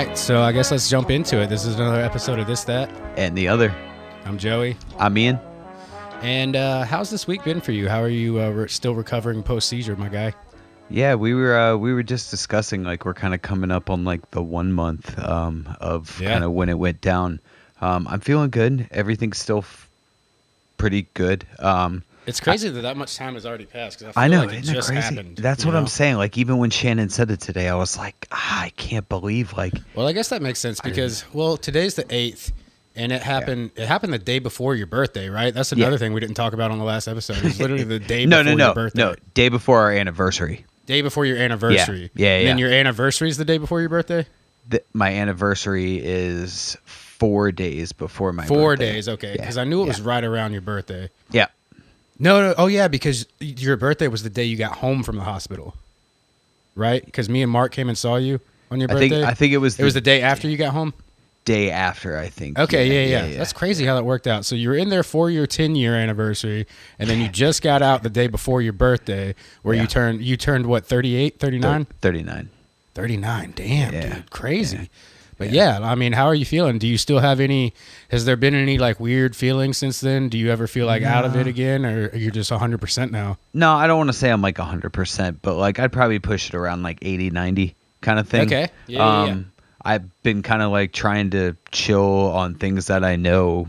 right, so I guess let's jump into it. This is another episode of This, That. And the other. I'm Joey. I'm Ian. And how's this week been for you? How are you still recovering post-seizure, my guy? Yeah, we were just discussing, like, we're kind of coming up on, like, the 1 month of kind of when it went down. I'm feeling good. Everything's still pretty good. It's crazy that much time has already passed. 'Cause I know, like it just crazy? happened. That's what I'm saying. Like, even when Shannon said it today, I was like, I can't believe, like... Well, I guess that makes sense because, today's the 8th, and it happened the day before your birthday, right? That's another thing we didn't talk about on the last episode. It was literally the day before your birthday. No, day before our anniversary. Day before your anniversary. Yeah. And then your anniversary is the day before your birthday? My anniversary is 4 days before my birthday. 4 days, okay. Because I knew it was right around your birthday. Yeah. No. Oh, yeah, because your birthday was the day you got home from the hospital, right? Because me and Mark came and saw you on your birthday. I think it was the day after you got home? Day after, I think. Okay, yeah. That's crazy how that worked out. So you were in there for your 10-year anniversary, and then you just got out the day before your birthday, where you turned what, 38, 39? 39. 39, damn, dude, crazy. Yeah. But yeah, I mean, how are you feeling? Do you still have has there been any like weird feelings since then? Do you ever feel like out of it again, or are you just 100% now? No, I don't want to say I'm like 100%, but like I'd probably push it around like 80, 90 kind of thing. Okay. Yeah. I've been kind of like trying to chill on things that I know.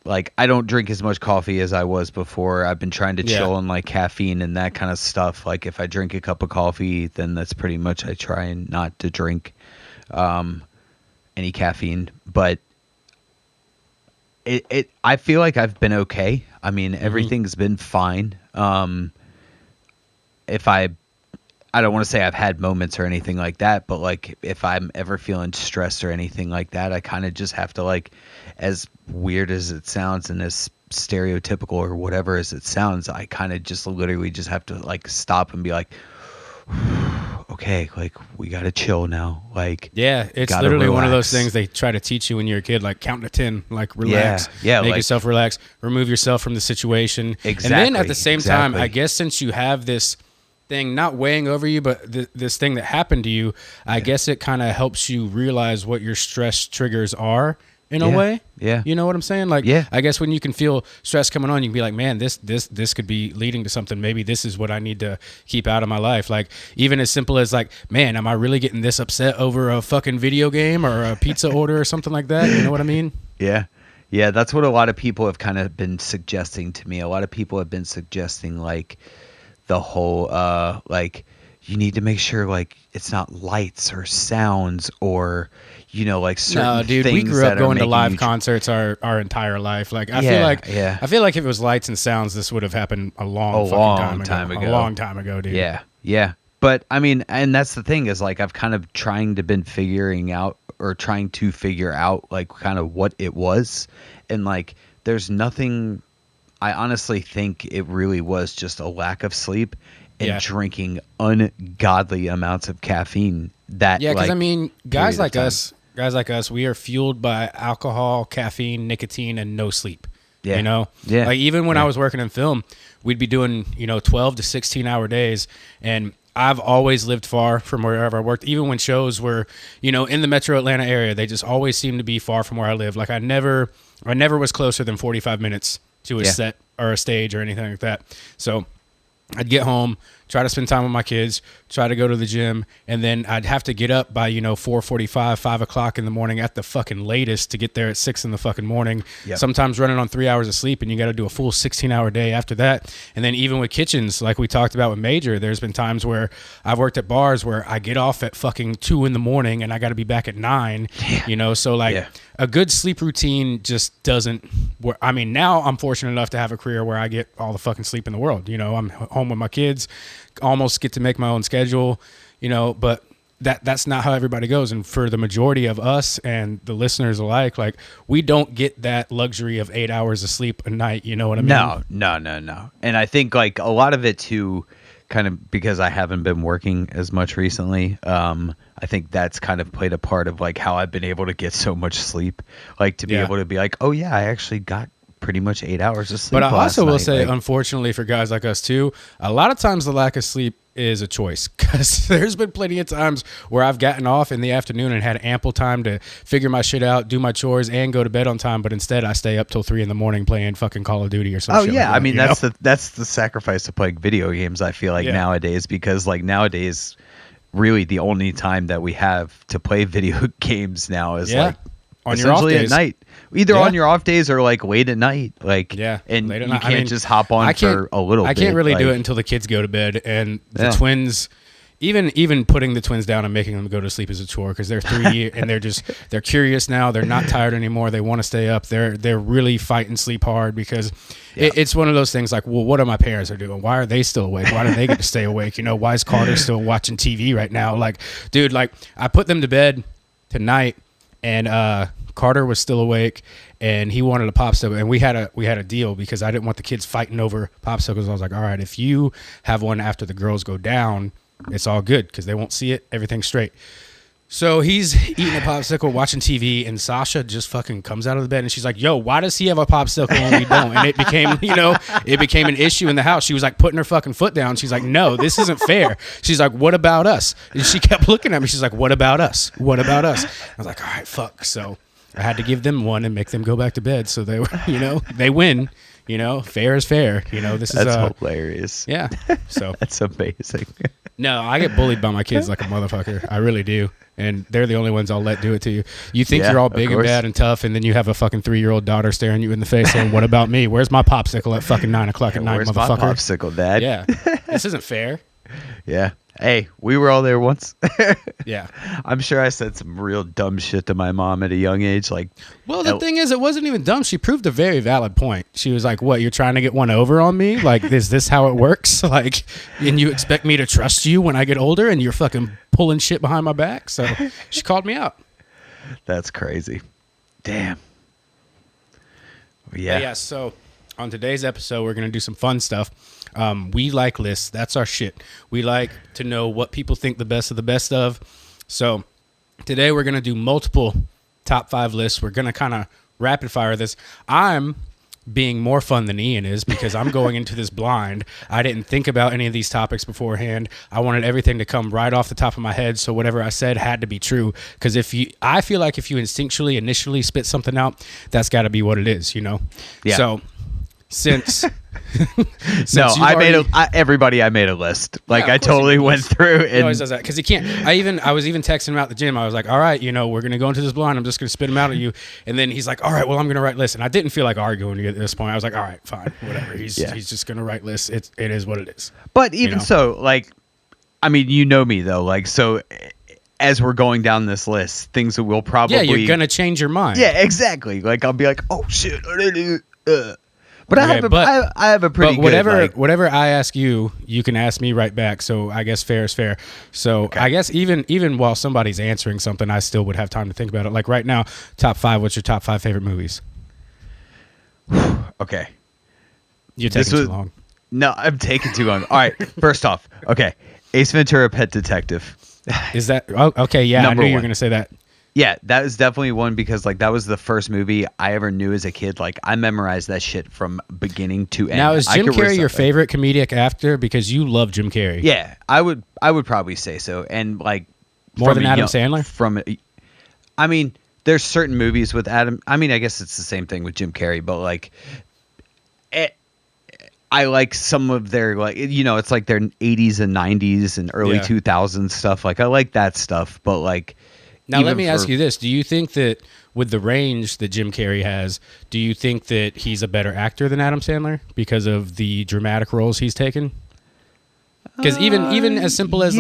Like, I don't drink as much coffee as I was before. I've been trying to chill on like caffeine and that kind of stuff. Like, if I drink a cup of coffee, then that's pretty much I try not to drink any caffeine. But I feel like I've been okay. I mean, everything's been fine. I don't want to say I've had moments or anything like that, but like if I'm ever feeling stressed or anything like that, I kind of just have to, like, as weird as it sounds and as stereotypical or whatever as it sounds, I kind of just literally just have to like stop and be like, okay, like we got to chill now. Like, yeah, it's literally one of those things they try to teach you when you're a kid, like count to 10, like relax, make like, yourself relax, remove yourself from the situation. Exactly. And then at the same time, I guess since you have this thing not weighing over you, but this thing that happened to you, I guess it kind of helps you realize what your stress triggers are in a way. Yeah. You know what I'm saying? Like, I guess when you can feel stress coming on, you can be like, man, this could be leading to something. Maybe this is what I need to keep out of my life. Like, even as simple as like, man, am I really getting this upset over a fucking video game or a pizza order or something like that? You know what I mean? Yeah. Yeah. That's what a lot of people have kind of been suggesting to me. A lot of people have been suggesting like, the whole like you need to make sure like it's not lights or sounds or like certain things. We grew up going to live concerts our entire life. Like I feel like if it was lights and sounds, this would have happened a long time ago. A long time ago, dude. Yeah. But I mean, and that's the thing is like I've kind of trying to figure out like kind of what it was, and like there's nothing. I honestly think it really was just a lack of sleep and drinking ungodly amounts of caffeine. Because I mean, guys like us, we are fueled by alcohol, caffeine, nicotine, and no sleep. Yeah. Like even when I was working in film, we'd be doing 12 to 16-hour days, and I've always lived far from wherever I worked. Even when shows were in the Metro Atlanta area, they just always seemed to be far from where I live. Like I never was closer than 45 minutes to a set or a stage or anything like that. So I'd get home, try to spend time with my kids, try to go to the gym, and then I'd have to get up by 4:45, 5 o'clock in the morning at the fucking latest to get there at 6 in the fucking morning. Sometimes running on 3 hours of sleep, and you got to do a full 16-hour day after that. And then even with kitchens, like we talked about with Major, there's been times where I've worked at bars where I get off at fucking 2 in the morning and I got to be back at 9. So like a good sleep routine just doesn't work. I mean, now I'm fortunate enough to have a career where I get all the fucking sleep in the world. I'm home with my kids, almost get to make my own schedule, but that's not how everybody goes. And for the majority of us and the listeners alike, like we don't get that luxury of 8 hours of sleep a night. You know what I mean? No. And I think like a lot of it too, kind of because I haven't been working as much recently. I think that's kind of played a part of like how I've been able to get so much sleep, like to be able to be like, oh yeah, I actually got pretty much 8 hours of sleep. But I also will say, unfortunately for guys like us too, a lot of times the lack of sleep is a choice, because there's been plenty of times where I've gotten off in the afternoon and had ample time to figure my shit out, do my chores, and go to bed on time. But instead, I stay up till 3 a.m. playing fucking Call of Duty or something. Oh yeah, I mean that's the sacrifice of playing video games. I feel like nowadays, because like nowadays, really the only time that we have to play video games now is like on your off days. At night. Either on your off days or like late at night, like and you can't just hop on for a little bit. I can't really do it until the kids go to bed, and the twins, even putting the twins down and making them go to sleep is a chore, because they're 3 and they're curious now. They're not tired anymore. They want to stay up. They're really fighting sleep hard, because it's one of those things like, well, what are my parents are doing? Why are they still awake? Why do they get to stay awake? Why is Carter still watching TV right now? Like, dude, like I put them to bed tonight, and Carter was still awake, and he wanted a popsicle, and we had a deal, because I didn't want the kids fighting over popsicles. I was like, all right, if you have one after the girls go down, it's all good, because they won't see it. Everything's straight. So he's eating a popsicle, watching TV, and Sasha just fucking comes out of the bed, and she's like, yo, why does he have a popsicle and we don't? And it became an issue in the house. She was like putting her fucking foot down. She's like, no, this isn't fair. She's like, what about us? And she kept looking at me. She's like, what about us? What about us? I was like, all right, fuck. So I had to give them one and make them go back to bed. So they were, they win. Fair is fair. That's hilarious. Yeah. So that's amazing. No, I get bullied by my kids like a motherfucker. I really do. And they're the only ones I'll let do it to you. You think you're all big and bad and tough, and then you have a fucking 3-year-old daughter staring you in the face saying, what about me? Where's my popsicle at fucking 9 o'clock at night, Where's motherfucker? My popsicle, Dad? Yeah. This isn't fair. Yeah. Hey, we were all there once. Yeah. I'm sure I said some real dumb shit to my mom at a young age. Like, well, the thing is, it wasn't even dumb. She proved a very valid point. She was like, what, you're trying to get one over on me? Like, is this how it works? Like, and you expect me to trust you when I get older, and you're fucking pulling shit behind my back? So she called me out. That's crazy. Damn. Yeah. Yeah, so on today's episode, we're going to do some fun stuff. We like lists. That's our shit. We like to know what people think the best of the best of. So today we're going to do multiple top 5 lists. We're going to kind of rapid fire this. I'm being more fun than Ian is, because I'm going into this blind. I didn't think about any of these topics beforehand. I wanted everything to come right off the top of my head, so whatever I said had to be true. Because I feel like if you instinctually initially spit something out, that's got to be what it is, Yeah. So since no, I made a list. Like, I totally went through and he always does that, because he can't. I was even texting him out the gym. I was like, all right, we're gonna go into this blind. I'm just gonna spit him out at you. And then he's like, all right, well, I'm gonna write lists. And I didn't feel like arguing at this point. I was like, all right, fine, whatever. He's just gonna write lists. It is what it is. But even so, like, I mean, me though. Like, so as we're going down this list, things that will probably you're gonna change your mind. Yeah, exactly. Like, I'll be like, oh shit. But I have a pretty good, whatever I ask you, you can ask me right back. So I guess fair is fair. So okay. I guess even while somebody's answering something, I still would have time to think about it. Like right now, top 5. What's your top 5 favorite movies? Okay. You're taking too long. No, I'm taking too long. All right. First off, okay. Ace Ventura: Pet Detective. Is that okay? Yeah, I knew you were gonna say that. Yeah, that was definitely one, because like that was the first movie I ever knew as a kid. Like, I memorized that shit from beginning to end. Now, is Jim Carrey your favorite comedic actor? Because you love Jim Carrey. Yeah, I would probably say so. And like more than Adam Sandler? I mean, there's certain movies with Adam. I mean, I guess it's the same thing with Jim Carrey, but like I like some of their, like, it's like their 80s and 90s and early 2000s stuff. Like, I like that stuff, but like, now, let me ask you this. Do you think that with the range that Jim Carrey has, do you think that he's a better actor than Adam Sandler because of the dramatic roles he's taken? Because even as simple as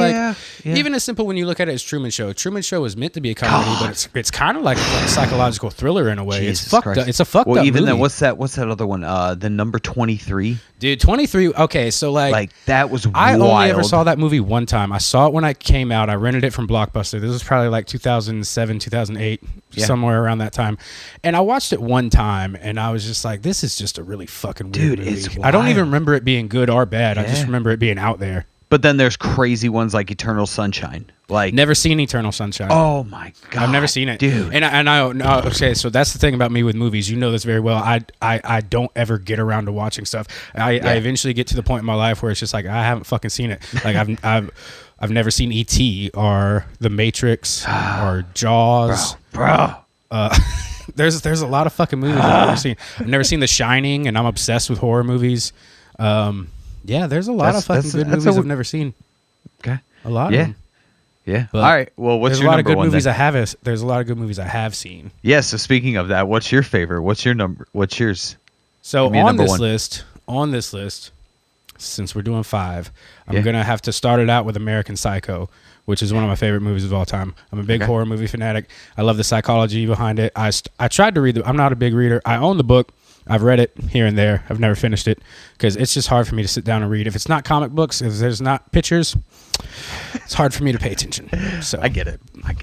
even as simple when you look at it as Truman Show. Truman Show is meant to be a comedy, but it's kind of like a psychological thriller in a way. Jesus it's fucked Christ. up. It's a fucked up movie. Then what's that other one? The number 23. Dude, 23. Okay, so like that was I wild. only ever saw that movie one time. I saw it when it came out. I rented it from Blockbuster. This was probably like 2007, 2008, somewhere around that time. And I watched it one time, and I was just like, this is just a really fucking weird movie. It's wild. I don't even remember it being good or bad. I just remember it being out there. But then there's crazy ones like Eternal Sunshine. Like, never seen Eternal Sunshine. Oh my god, I've never seen it, dude. And I okay, so that's the thing about me with movies. You know this very well. I don't ever get around to watching stuff. I eventually get to the point in my life where it's just like I haven't fucking seen it. Like I've never seen E.T. or The Matrix or Jaws, bro. There's a lot of fucking movies I've never seen. I've never seen The Shining, and I'm obsessed with horror movies. Yeah, there's a lot of fucking good movies I've never seen. Okay, a lot of them. Yeah. All right. Well, what's there's your a lot number of good one? Movies I have. There's a lot of good movies I have seen. Yeah. So speaking of that, what's your favorite? What's your number? What's yours? So on this list, since we're doing 5, I'm gonna have to start it out with American Psycho, which is one of my favorite movies of all time. I'm a big horror movie fanatic. I love the psychology behind it. I tried to read I'm not a big reader. I own the book. I've read it here and there. I've never finished it because it's just hard for me to sit down and read. If it's not comic books, if there's not pictures, it's hard for me to pay attention. So I get it.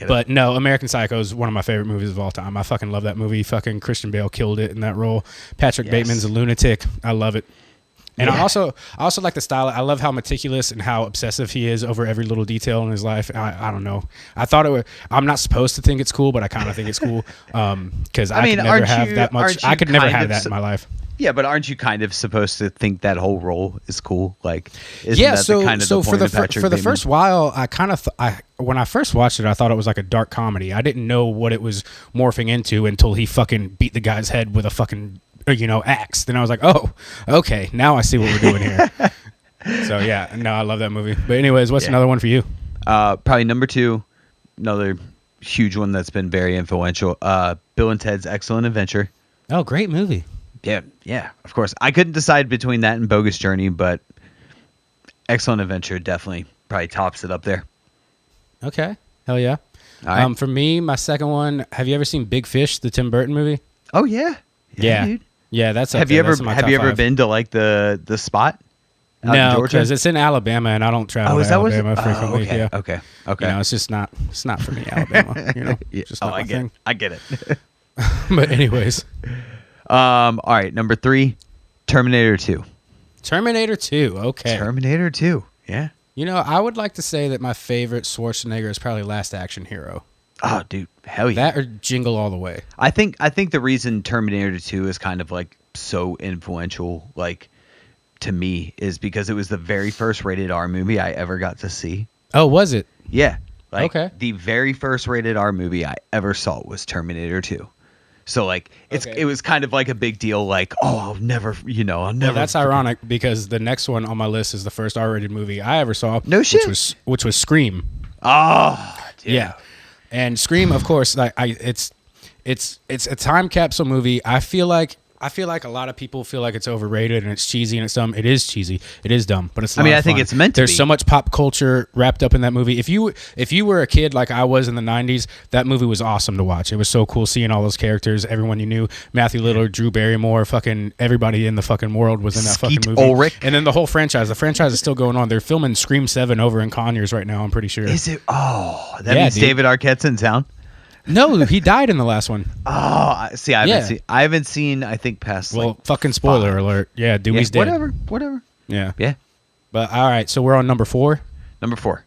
But no, American Psycho is one of my favorite movies of all time. I fucking love that movie. Fucking Christian Bale killed it in that role. Patrick Bateman's a lunatic. I love it. And I also like the style. I love how meticulous and how obsessive he is over every little detail in his life. I don't know. I thought it would. I'm not supposed to think it's cool, but I kind of think it's cool because I could never have that much. I could never have that in my life. Yeah, but aren't you kind of supposed to think that whole role is cool? Like, isn't that so the kind of the point of Patrick for the Bateman? first while, I kind of when I first watched it, I thought it was like a dark comedy. I didn't know what it was morphing into until he fucking beat the guy's head with a fucking axe. Then I was like, oh, okay, now I see what we're doing here. So yeah, no, I love that movie. But anyways, what's another one for you? Probably number 2, another huge one that's been very influential. Bill and Ted's Excellent Adventure. Oh, great movie. Yeah, of course. I couldn't decide between that and Bogus Journey, but Excellent Adventure definitely probably tops it up there. Okay, hell yeah. All right. For me, my second one. Have you ever seen Big Fish, the Tim Burton movie? Oh yeah, dude. Yeah, that's. Have you ever been to like the spot? No, because it's in Alabama, and I don't travel to Alabama frequently. Okay. Yeah. Okay. It's just not. It's not for me, Alabama. Just not my thing. I get it. But anyways. All right, number 3, Terminator 2. Terminator 2. Okay. Terminator 2. Yeah. I would like to say that my favorite Schwarzenegger is probably Last Action Hero. Oh, dude, hell yeah. That or Jingle All the Way. I think the reason Terminator 2 is kind of like so influential, like to me, is because it was the very first rated R movie I ever got to see. Oh, was it? Yeah. Like, okay. The very first rated R movie I ever saw was Terminator 2. So like it was kind of like a big deal. Like, oh, I'll never. Well, that's ironic because the next one on my list is the first R-rated movie I ever saw. No shit. Which was Scream. Oh, dude. Yeah. And Scream, of course, like it's a time capsule movie. I feel like a lot of people feel like it's overrated and it's cheesy and it's dumb. It is cheesy. It is dumb, but it's. I think it's meant to. There's so much pop culture wrapped up in that movie. If you were a kid like I was in the '90s, that movie was awesome to watch. It was so cool seeing all those characters, everyone you knew, Matthew Lillard, Drew Barrymore, fucking everybody in the fucking world was in that fucking movie. Ulrich. And then the whole franchise. The franchise is still going on. They're filming Scream 7 over in Conyers right now. I'm pretty sure. Is it? Oh, that means David Arquette's in town. No, he died in the last one. Oh, see, I haven't seen. I think past. Well, fucking spoiler alert. Yeah, Dewey's dead. Whatever. Yeah. Yeah. But all right, so we're on number 4. Number 4.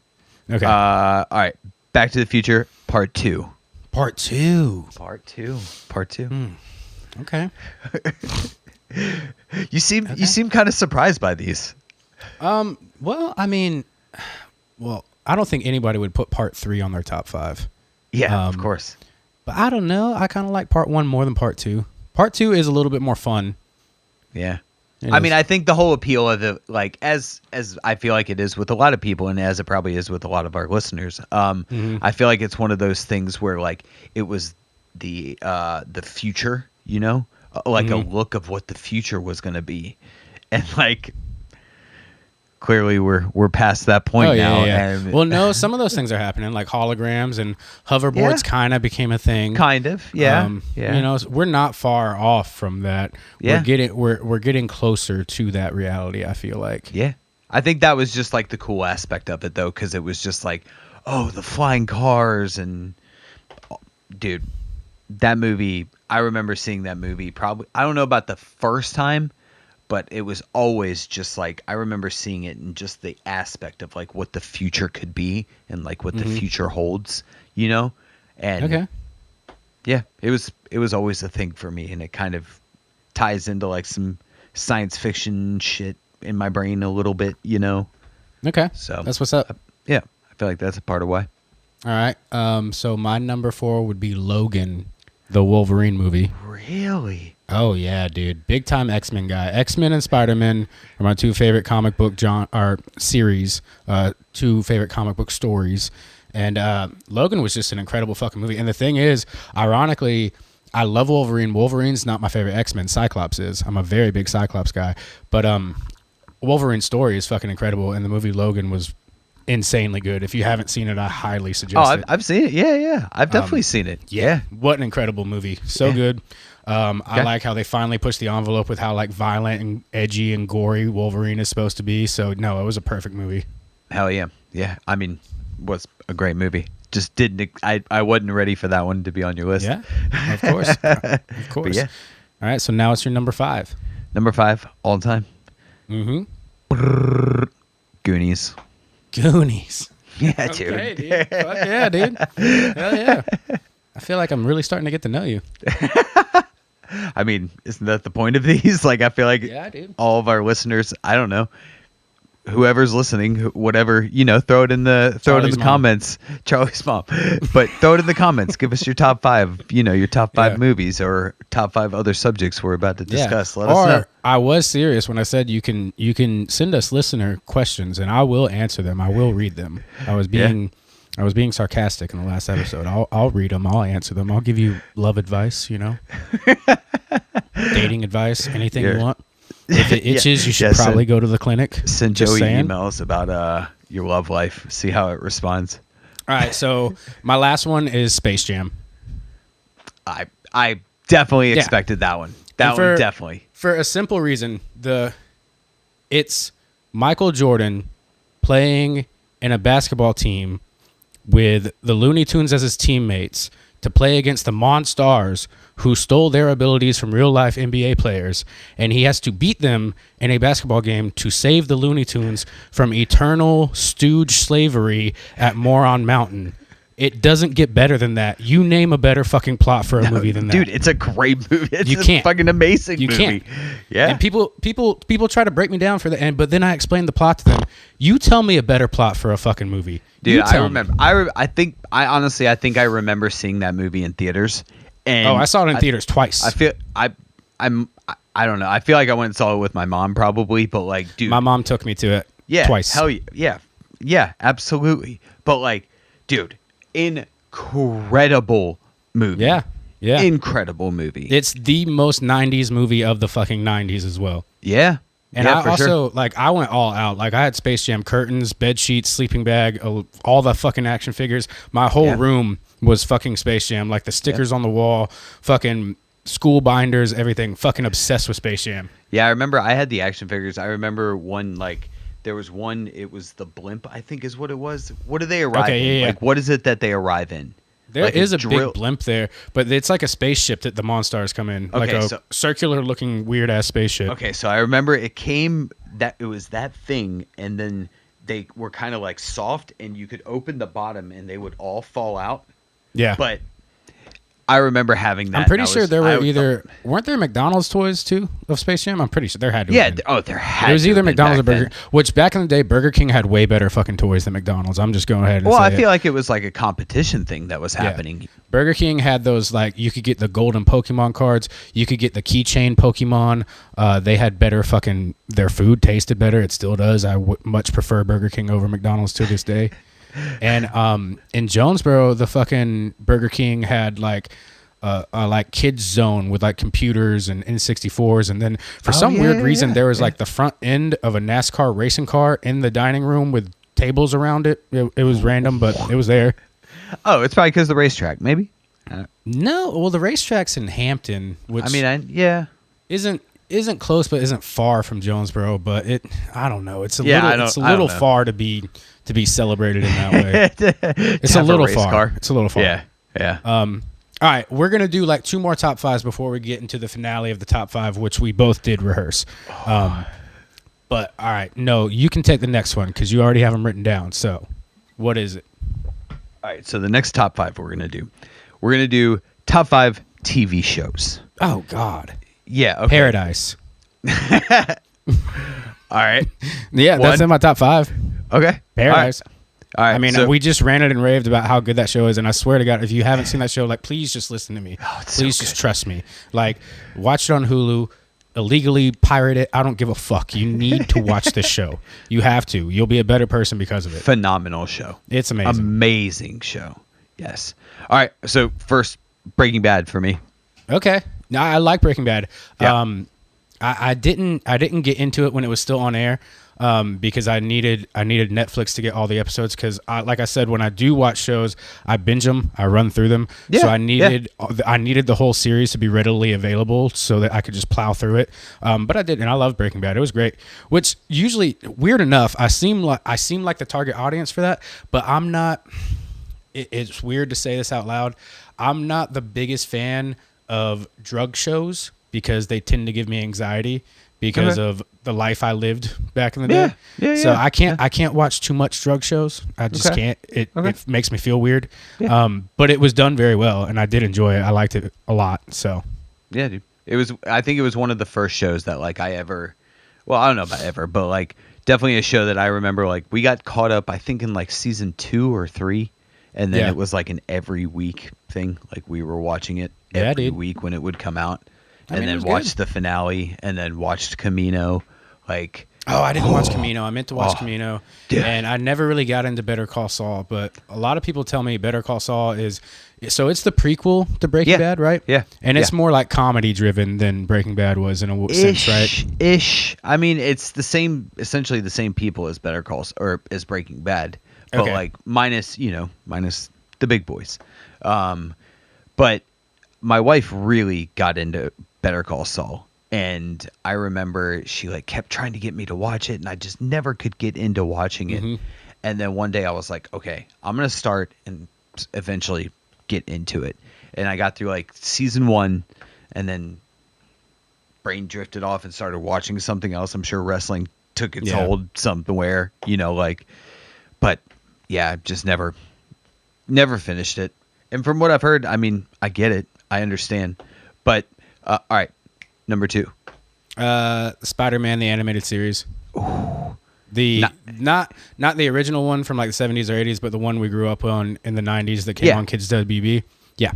Okay. All right. Back to the Future Part 2. Part 2. Okay. You seem kind of surprised by these. Well, I mean, I don't think anybody would put Part 3 on their top 5. Yeah, of course. But I don't know. I kind of like Part 1 more than Part 2. Part 2 is a little bit more fun. Yeah. I mean, I think the whole appeal of the, like, as I feel like it is with a lot of people and as it probably is with a lot of our listeners, I feel like it's one of those things where, like, it was the future, like a look of what the future was going to be. And, like, clearly we're past that point now. Yeah. And well, no, some of those things are happening, like holograms and hoverboards kind of became a thing. Kind of, yeah. We're not far off from that. Yeah. We're getting closer to that reality, I feel like. Yeah. I think that was just like the cool aspect of it though, because it was just like, oh, the flying cars and dude, that movie, I remember seeing that movie probably, I don't know about the first time, but it was always just like, I remember seeing it in just the aspect of like what the future could be and like what the future holds, you know? And yeah, it was always a thing for me, and it kind of ties into like some science fiction shit in my brain a little bit, you know? Okay. So that's what's up. Yeah. I feel like that's a part of why. All right. So my number 4 would be Logan, the Wolverine movie. Really? Oh yeah, dude. Big time X-Men guy. X-Men and Spider-Man are my 2 favorite comic book series, 2 favorite comic book stories. And Logan was just an incredible fucking movie. And the thing is, ironically, I love Wolverine. Wolverine's not my favorite X-Men. Cyclops is. I'm a very big Cyclops guy. But Wolverine's story is fucking incredible, and the movie Logan was insanely good. If you haven't seen it, I highly suggest it. I've seen it. Yeah. I've definitely seen it. Yeah. What an incredible movie. So good. I like how they finally pushed the envelope with how like violent and edgy and gory Wolverine is supposed to be. So no, it was a perfect movie. Hell yeah. Yeah. I mean, was a great movie. Just didn't. I wasn't ready for that one to be on your list. Yeah, of course. Of course. But yeah. All right. So now it's your number 5. Number 5 all time. Mm-hmm. Goonies. Yeah, dude. Okay, dude. Fuck yeah, dude. Hell yeah. I feel like I'm really starting to get to know you. I mean, isn't that the point of these? Like, I feel like all of our listeners, I don't know, whoever's listening, whatever, you know, throw it in the comments. Charlie's mom. But throw it in the comments. Give us your top 5, you know, your top 5 movies or top 5 other subjects we're about to discuss. Let us know. I was serious when I said you can send us listener questions and I will answer them. I will read them. I was being sarcastic in the last episode. I'll read them. I'll answer them. I'll give you love advice, you know, dating advice, anything you want. If it itches, you should probably go to the clinic. Send Joey emails about your love life. See how it responds. All right. So my last one is Space Jam. I definitely expected that one. Definitely. For a simple reason. It's Michael Jordan playing in a basketball team with the Looney Tunes as his teammates to play against the Monstars who stole their abilities from real-life NBA players, and he has to beat them in a basketball game to save the Looney Tunes from eternal stooge slavery at Moron Mountain. It doesn't get better than that. You name a better fucking plot for a movie than that. Dude, it's a great movie. It's a fucking amazing movie. You can't. Yeah. And people try to break me down for the end, but then I explain the plot to them. You tell me a better plot for a fucking movie. Dude, I remember. I think I remember seeing that movie in theaters. And I saw it in theaters twice. I don't know. I feel like I went and saw it with my mom probably, but like, dude, my mom took me to it twice. Hell yeah. Yeah, absolutely. But like, dude, incredible movie. Yeah. Incredible movie. It's the most 90s movie of the fucking 90s as well. Yeah. And I also, I went all out. Like, I had Space Jam curtains, bed sheets, sleeping bag, all the fucking action figures. My whole room was fucking Space Jam. Like, the stickers on the wall, fucking school binders, everything. Fucking obsessed with Space Jam. Yeah, I remember I had the action figures. I remember one, there was one, it was the blimp, I think is what it was. What do they arrive in? Like, what is it that they arrive in? There is a big blimp there, but it's like a spaceship that the Monstars come in. Okay, like a circular-looking, weird-ass spaceship. Okay, so I remember it was that thing, and then they were kind of like soft, and you could open the bottom, and they would all fall out. Yeah. But I remember having that. I'm pretty sure there weren't there McDonald's toys too of Space Jam? I'm pretty sure there had to have been. There had to. It was either McDonald's or Burger King, which back in the day, Burger King had way better fucking toys than McDonald's. I'm just going ahead and I feel like it was like a competition thing that was happening. Yeah. Burger King had those, like, you could get the golden Pokemon cards. You could get the keychain Pokemon. They had better fucking, their food tasted better. It still does. I much prefer Burger King over McDonald's to this day. And in Jonesboro, the fucking Burger King had like kids zone with like computers and N64s, and then for some weird reason there was like the front end of a NASCAR racing car in the dining room with tables around it. It was random, but it was there. Oh, it's probably because the racetrack, maybe. No, well, the racetrack's in Hampton, which isn't close, but isn't far from Jonesboro. But I don't know. It's a little far to be celebrated in that way. It's a little far. Car. It's a little far. Yeah. All right, we're gonna do like 2 more top 5s before we get into the finale of the top 5, which we both did rehearse. But all right, no, you can take the next one because you already have them written down. So, what is it? All right, so the next top 5 we're gonna do top 5 TV shows. Oh God. Yeah. Okay. Paradise. All right. Yeah, that's in my top 5. Okay. Paradise. All right. I mean, we just ranted and raved about how good that show is, and I swear to God, if you haven't seen that show, like, please just listen to me. Please just trust me. Like, watch it on Hulu, illegally pirate it. I don't give a fuck. You need to watch this show. You have to. You'll be a better person because of it. Phenomenal show. It's amazing. Amazing show. Yes. All right. So first, Breaking Bad for me. Okay. No, I like Breaking Bad. Yeah. I didn't get into it when it was still on air. Because I needed Netflix to get all the episodes because, like I said, when I do watch shows, I binge them, I run through them. Yeah, so I needed the whole series to be readily available so that I could just plow through it. But I did, and I love Breaking Bad. It was great. Which usually, weird enough, I seem like the target audience for that, but I'm not. It's weird to say this out loud. I'm not the biggest fan of drug shows because they tend to give me anxiety. Because of the life I lived back in the day. So I can't watch too much drug shows. I just can't. It makes me feel weird. Yeah. But it was done very well, and I did enjoy it. I liked it a lot. So yeah, dude. I think it was one of the first shows that like I ever, well, I don't know about ever, but like definitely a show that I remember like we got caught up, I think in like season 2 or 3. And then it was like an every week thing. Like we were watching it every week when it would come out. And then watched the finale, and then watched Camino. Like, I didn't watch Camino. I meant to watch Camino, and I never really got into Better Call Saul. But a lot of people tell me Better Call Saul is so it's the prequel to Breaking Bad, right? Yeah, and it's more like comedy driven than Breaking Bad was in a sense, right? Ish. I mean, it's essentially the same people as Better Call or as Breaking Bad, but like minus the big boys. But my wife really got into Better Call Saul, and I remember she like kept trying to get me to watch it, and I just never could get into watching it. And then one day I was like, okay, I'm gonna start and eventually get into it. And I got through like season 1, and then brain drifted off and started watching something else. I'm sure wrestling took its hold somewhere, but yeah, just never finished it. And from what I've heard, I mean, I get it, I understand, but all right, number 2. Spider-Man the animated series. Ooh. Not the original one from like the 70s or 80s, but the one we grew up on in the 90s that came on Kids WB. Yeah.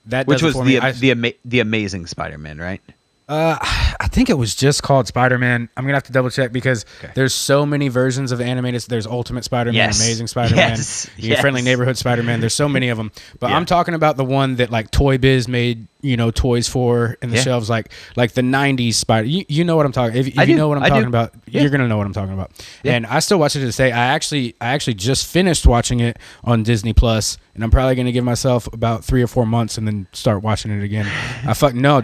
That which was the Amazing Spider-Man, right? I think it was just called Spider-Man. I'm gonna have to double check because there's so many versions of animated. There's Ultimate Spider-Man, Amazing Spider-Man, Friendly Neighborhood Spider-Man. There's so many of them, but I'm talking about the one that like Toy Biz made, toys for in the shelves, like the '90s Spider. You know what I'm talking. If you know what I'm talking about, you're gonna know what I'm talking about. Yeah. And I still watch it to this day. I actually just finished watching it on Disney Plus, and I'm probably gonna give myself about 3 or 4 months and then start watching it again. I fucking love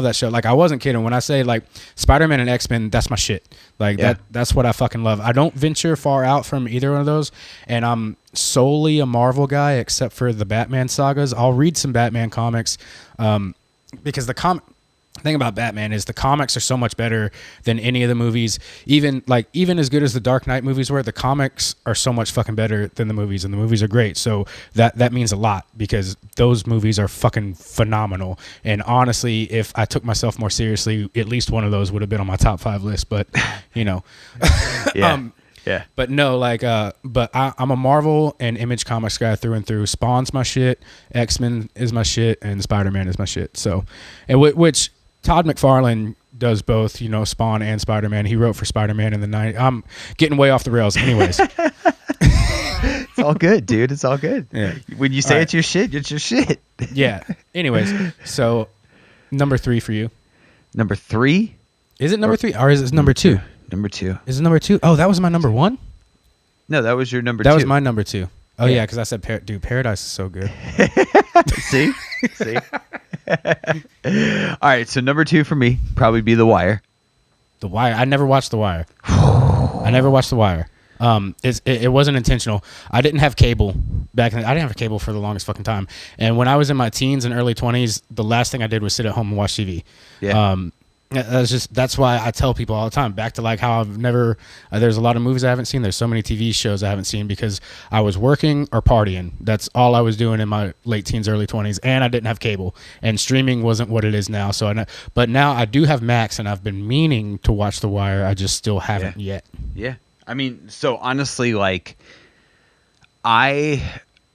that show. Like I wasn't kidding when I say like Spider-Man and X-Men. That's my shit. Like that's what I fucking love. I don't venture far out from either one of those, and I'm solely a Marvel guy except for the Batman sagas. I'll read some Batman comics because the thing about Batman is the comics are so much better than any of the movies. Even as good as the Dark Knight movies were, the comics are so much fucking better than the movies, and the movies are great. So that means a lot because those movies are fucking phenomenal. And honestly, if I took myself more seriously, at least one of those would have been on my top 5 list. But Yeah. But no, but I'm a Marvel and Image Comics guy through and through. Spawn's my shit, X-Men is my shit, and Spider-Man is my shit. So, and which Todd McFarlane does both, Spawn and Spider-Man. He wrote for Spider-Man in the 90s. I'm getting way off the rails. Anyways. It's all good, dude. It's all good. Yeah. When you say it's your shit, it's your shit. Yeah. Anyways, so number 3 for you. Number 3? Is it number 3 or is it number 2? Number 2. Is it number 2? Oh, that was my number 1? No, that was your number 2. That was my number 2. Oh, yeah, because I said, Paradise is so good. See? All right, so number 2 for me, probably be The Wire. The Wire. I never watched The Wire. It wasn't intentional. I didn't have cable back then. I didn't have cable for the longest fucking time. And when I was in my teens and early 20s, the last thing I did was sit at home and watch TV. Yeah. That's why I tell people all the time, back to like how I've never, there's a lot of movies I haven't seen. There's so many TV shows I haven't seen because I was working or partying. That's all I was doing in my late teens, early 20s. And I didn't have cable, and streaming wasn't what it is now. But now I do have Max, and I've been meaning to watch The Wire. I just still haven't yet. Yeah. I mean, so honestly, like I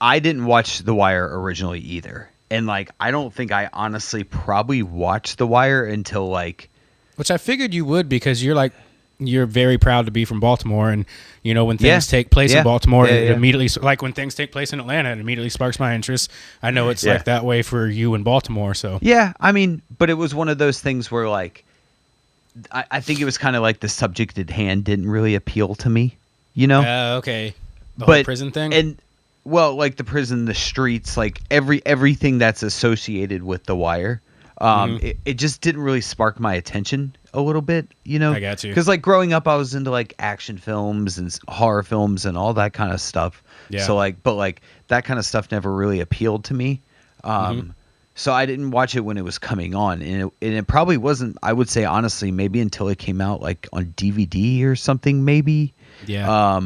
didn't watch The Wire originally either. And, like, I don't think I honestly probably watched The Wire until, like... Which I figured you would, because you're very proud to be from Baltimore. And, you know, when things take place in Baltimore, it immediately... Like, when things take place in Atlanta, it immediately sparks my interest. I know it's like that way for you in Baltimore, so... Yeah, I mean, but it was one of those things where, like... I think it was kind of like the subject at hand didn't really appeal to me, you know? Okay. The whole prison thing? And... Well, like the prison, the streets, like everything that's associated with The Wire, it just didn't really spark my attention a little bit, you know? I got you. Because like growing up, I was into like action films and horror films and all that kind of stuff. Yeah. So like, but like that kind of stuff never really appealed to me. So I didn't watch it when it was coming on, and it probably wasn't. I would say honestly, maybe until it came out like on DVD or something, maybe. Yeah.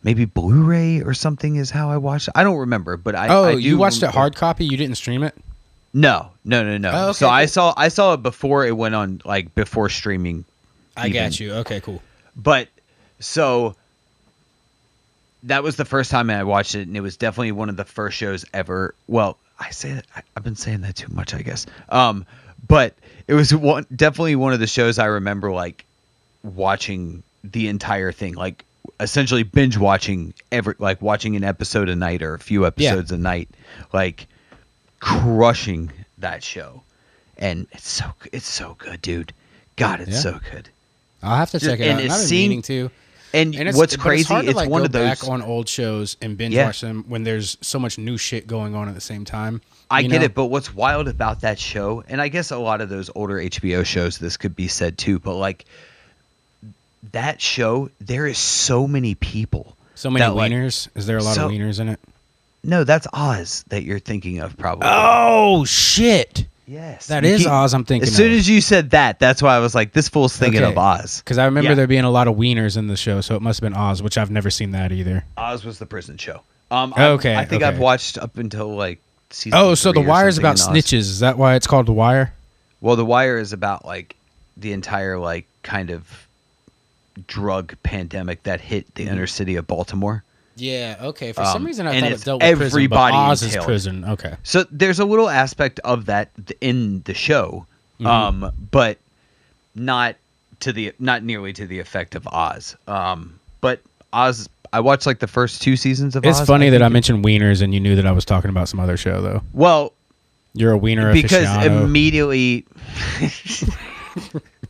Maybe Blu-ray or something is how I watched it. I don't remember, but you watched it hard copy? You didn't stream it? No. Oh, okay, So cool. I saw it before it went on, like before streaming. I got you. Okay, cool. But so that was the first time I watched it, and it was definitely one of the first shows ever. Well, I say that I've been saying that too much, I guess. But it was definitely one of the shows I remember like watching the entire thing, like essentially binge watching watching an episode a night or a few episodes a night, like crushing that show. And it's so good, dude. God, it's so good. I'll have to check it out. And I've been meaning to. And what's crazy, it's like, one of those back on old shows and binge watch them when there's so much new shit going on at the same time. I get it, but what's wild about that show, and I guess a lot of those older HBO shows, this could be said too, but like that show, there is so many people. So many wieners? Is there a lot of wieners in it? No, that's Oz that you're thinking of, probably. Oh, shit. Yes. That is Oz I'm thinking of. As soon as you said that, that's why I was like, this fool's thinking of Oz. Because I remember there being a lot of wieners in the show, so it must have been Oz, which I've never seen that either. Oz was the prison show. I think I've watched up until like season 3 so The Wire is about snitches. Is that why it's called The Wire? Well, The Wire is about like the entire like kind of drug pandemic that hit the inner city of Baltimore. Yeah, okay. For some reason, I thought it dealt with everybody prison, but Oz is prison. Okay. So there's a little aspect of that in the show, but not nearly to the effect of Oz. But Oz, I watched like the first 2 seasons of Oz. It's funny that I mentioned wieners and you knew that I was talking about some other show, though. Well, you're a wiener because aficionado. Immediately.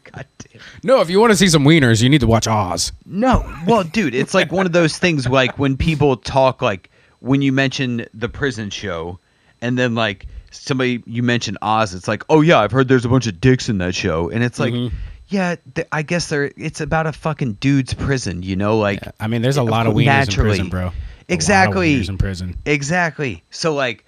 God damn. No, if you want to see some wieners, you need to watch Oz. No, well, dude, it's like one of those things. Like when people talk, like when you mention the prison show, and then like you mention Oz, it's like, oh yeah, I've heard there's a bunch of dicks in that show, and it's like, yeah, I guess it's about a fucking dude's prison, you know, like. Yeah. I mean, there's a lot of wieners in prison, bro. Exactly. A lot of wieners in prison. Exactly. So like,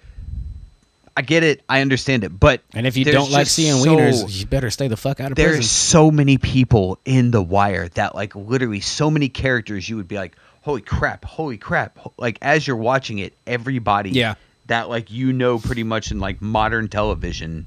I get it. I understand it. But and if you don't like seeing wieners, you better stay the fuck out of prison. There's so many people in The Wire that like literally so many characters you would be like, holy crap. Like as you're watching it, everybody that like pretty much in like modern television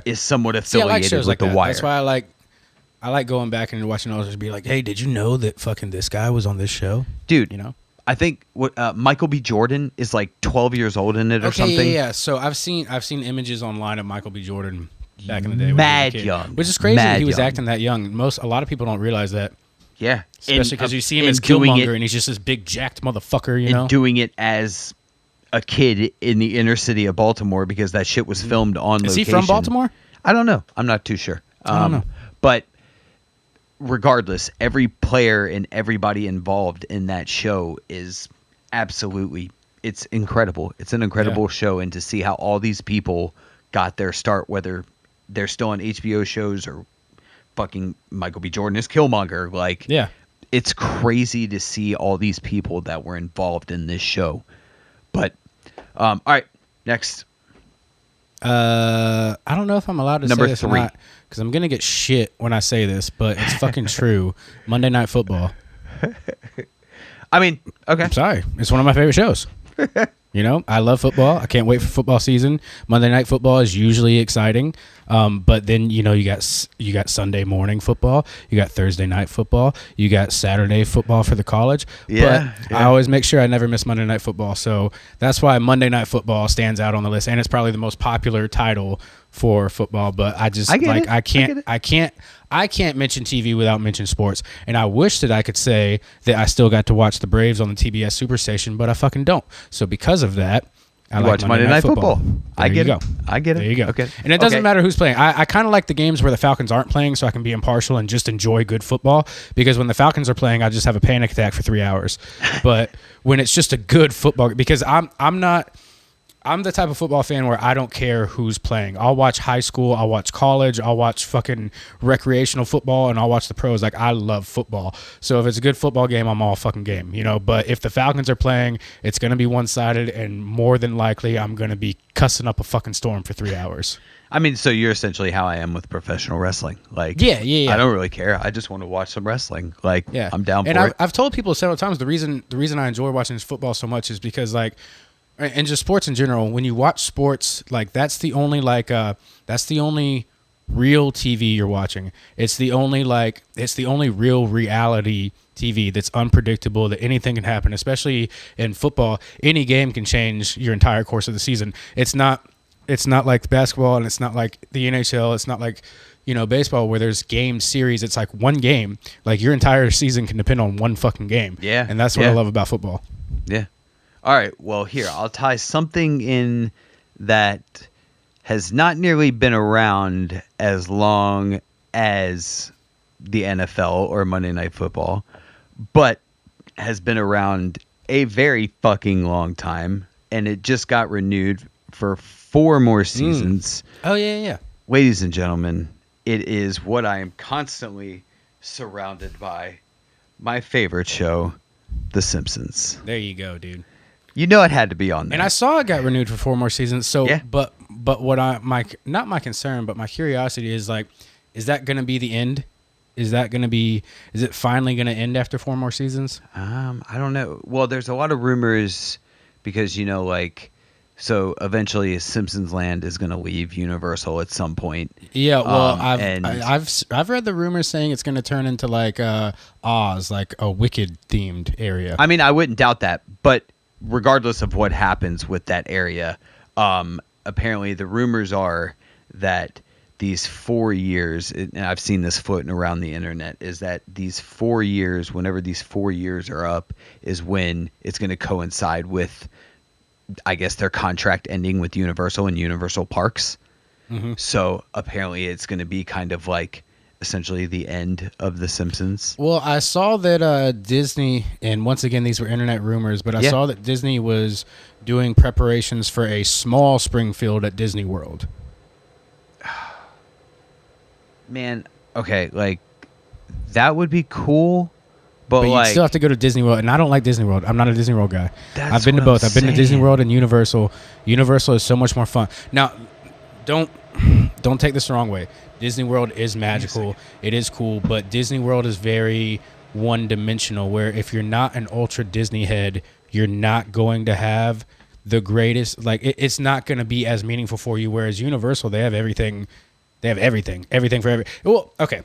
is somewhat affiliated with The Wire. That's why I like going back and watching all this and be like, hey, did you know that fucking this guy was on this show? Dude, you know? I think Michael B. Jordan is like 12 years old in it or something. Yeah. So I've seen images online of Michael B. Jordan back in the day, mad young, which is crazy that he was acting that young. A lot of people don't realize that. Yeah, especially because you see him as Killmonger, and he's just this big jacked motherfucker, you know. And doing it as a kid in the inner city of Baltimore because that shit was filmed on location. Is he from Baltimore? I don't know. I'm not too sure. I don't know, but. Regardless, every player and everybody involved in that show is absolutely, it's incredible. It's an incredible show, and to see how all these people got their start, whether they're still on HBO shows or fucking Michael B. Jordan is Killmonger, like it's crazy to see all these people that were involved in this show. But all right, next. I don't know if I'm allowed to Number say this 3. or not because I'm gonna get shit when I say this, but it's fucking true. Monday Night Football. I mean, okay. I'm sorry, it's one of my favorite shows. You know, I love football. I can't wait for football season. Monday Night Football is usually exciting, but then you got Sunday morning football, you got Thursday night football, you got Saturday football for the college. Yeah, but I always make sure I never miss Monday Night Football, so that's why Monday Night Football stands out on the list, and it's probably the most popular title for football. But I can't mention TV without mentioning sports, and I wish that I could say that I still got to watch the Braves on the TBS Superstation, but I fucking don't. So because of that, I like watch Monday Night Football. I get it. There you go. Okay. And it doesn't matter who's playing. I kind of like the games where the Falcons aren't playing, so I can be impartial and just enjoy good football. Because when the Falcons are playing, I just have a panic attack for 3 hours. But when it's just a good football, because I'm the type of football fan where I don't care who's playing. I'll watch high school, I'll watch college, I'll watch fucking recreational football, and I'll watch the pros. Like, I love football. So if it's a good football game, I'm all fucking game, you know? But if the Falcons are playing, it's going to be one-sided, and more than likely, I'm going to be cussing up a fucking storm for 3 hours. I mean, so you're essentially how I am with professional wrestling. Like, yeah. I don't really care. I just want to watch some wrestling. Like, yeah. I'm down for it. And I've told people several times the reason I enjoy watching football so much is because, like, and just sports in general, when you watch sports, like that's the only real TV you're watching. It's the only real reality TV that's unpredictable, that anything can happen, especially in football. Any game can change your entire course of the season. It's not like basketball, and it's not like the NHL. It's not like, baseball where there's game series. It's like one game. Like your entire season can depend on one fucking game. Yeah. And that's what I love about football. Yeah. All right, well, here, I'll tie something in that has not nearly been around as long as the NFL or Monday Night Football, but has been around a very fucking long time, and it just got renewed for 4 more seasons. Oh, yeah. Ladies and gentlemen, it is what I am constantly surrounded by, my favorite show, The Simpsons. There you go, dude. You know it had to be on there. And I saw it got renewed for 4 more seasons. So, yeah. But what not my concern, but my curiosity is like, is that going to be the end? Is it finally going to end after 4 more seasons? I don't know. Well, there's a lot of rumors because, so eventually Simpsons Land is going to leave Universal at some point. Yeah, well, I've read the rumors saying it's going to turn into like Oz, like a Wicked themed area. I mean, I wouldn't doubt that, but regardless of what happens with that area, apparently the rumors are that these 4 years, and I've seen this floating around the internet, is that these 4 years, whenever these 4 years are up, is when it's going to coincide with, I guess, their contract ending with Universal and Universal Parks. Mm-hmm. So apparently it's going to be kind of like essentially the end of The Simpsons. Well, I saw that Disney, and once again, these were internet rumors, but I saw that Disney was doing preparations for a small Springfield at Disney World. Man, okay, like, that would be cool, but like, you still have to go to Disney World, and I don't like Disney World. I'm not a Disney World guy. I've been to both. I've been to Disney World and Universal. Universal is so much more fun. Now, don't take this the wrong way. Disney World is magical. It is cool, but Disney World is very one-dimensional, where if you're not an ultra Disney head, you're not going to have the greatest, like, it's not going to be as meaningful for you, whereas Universal, they have everything. They have everything for every. Well, okay.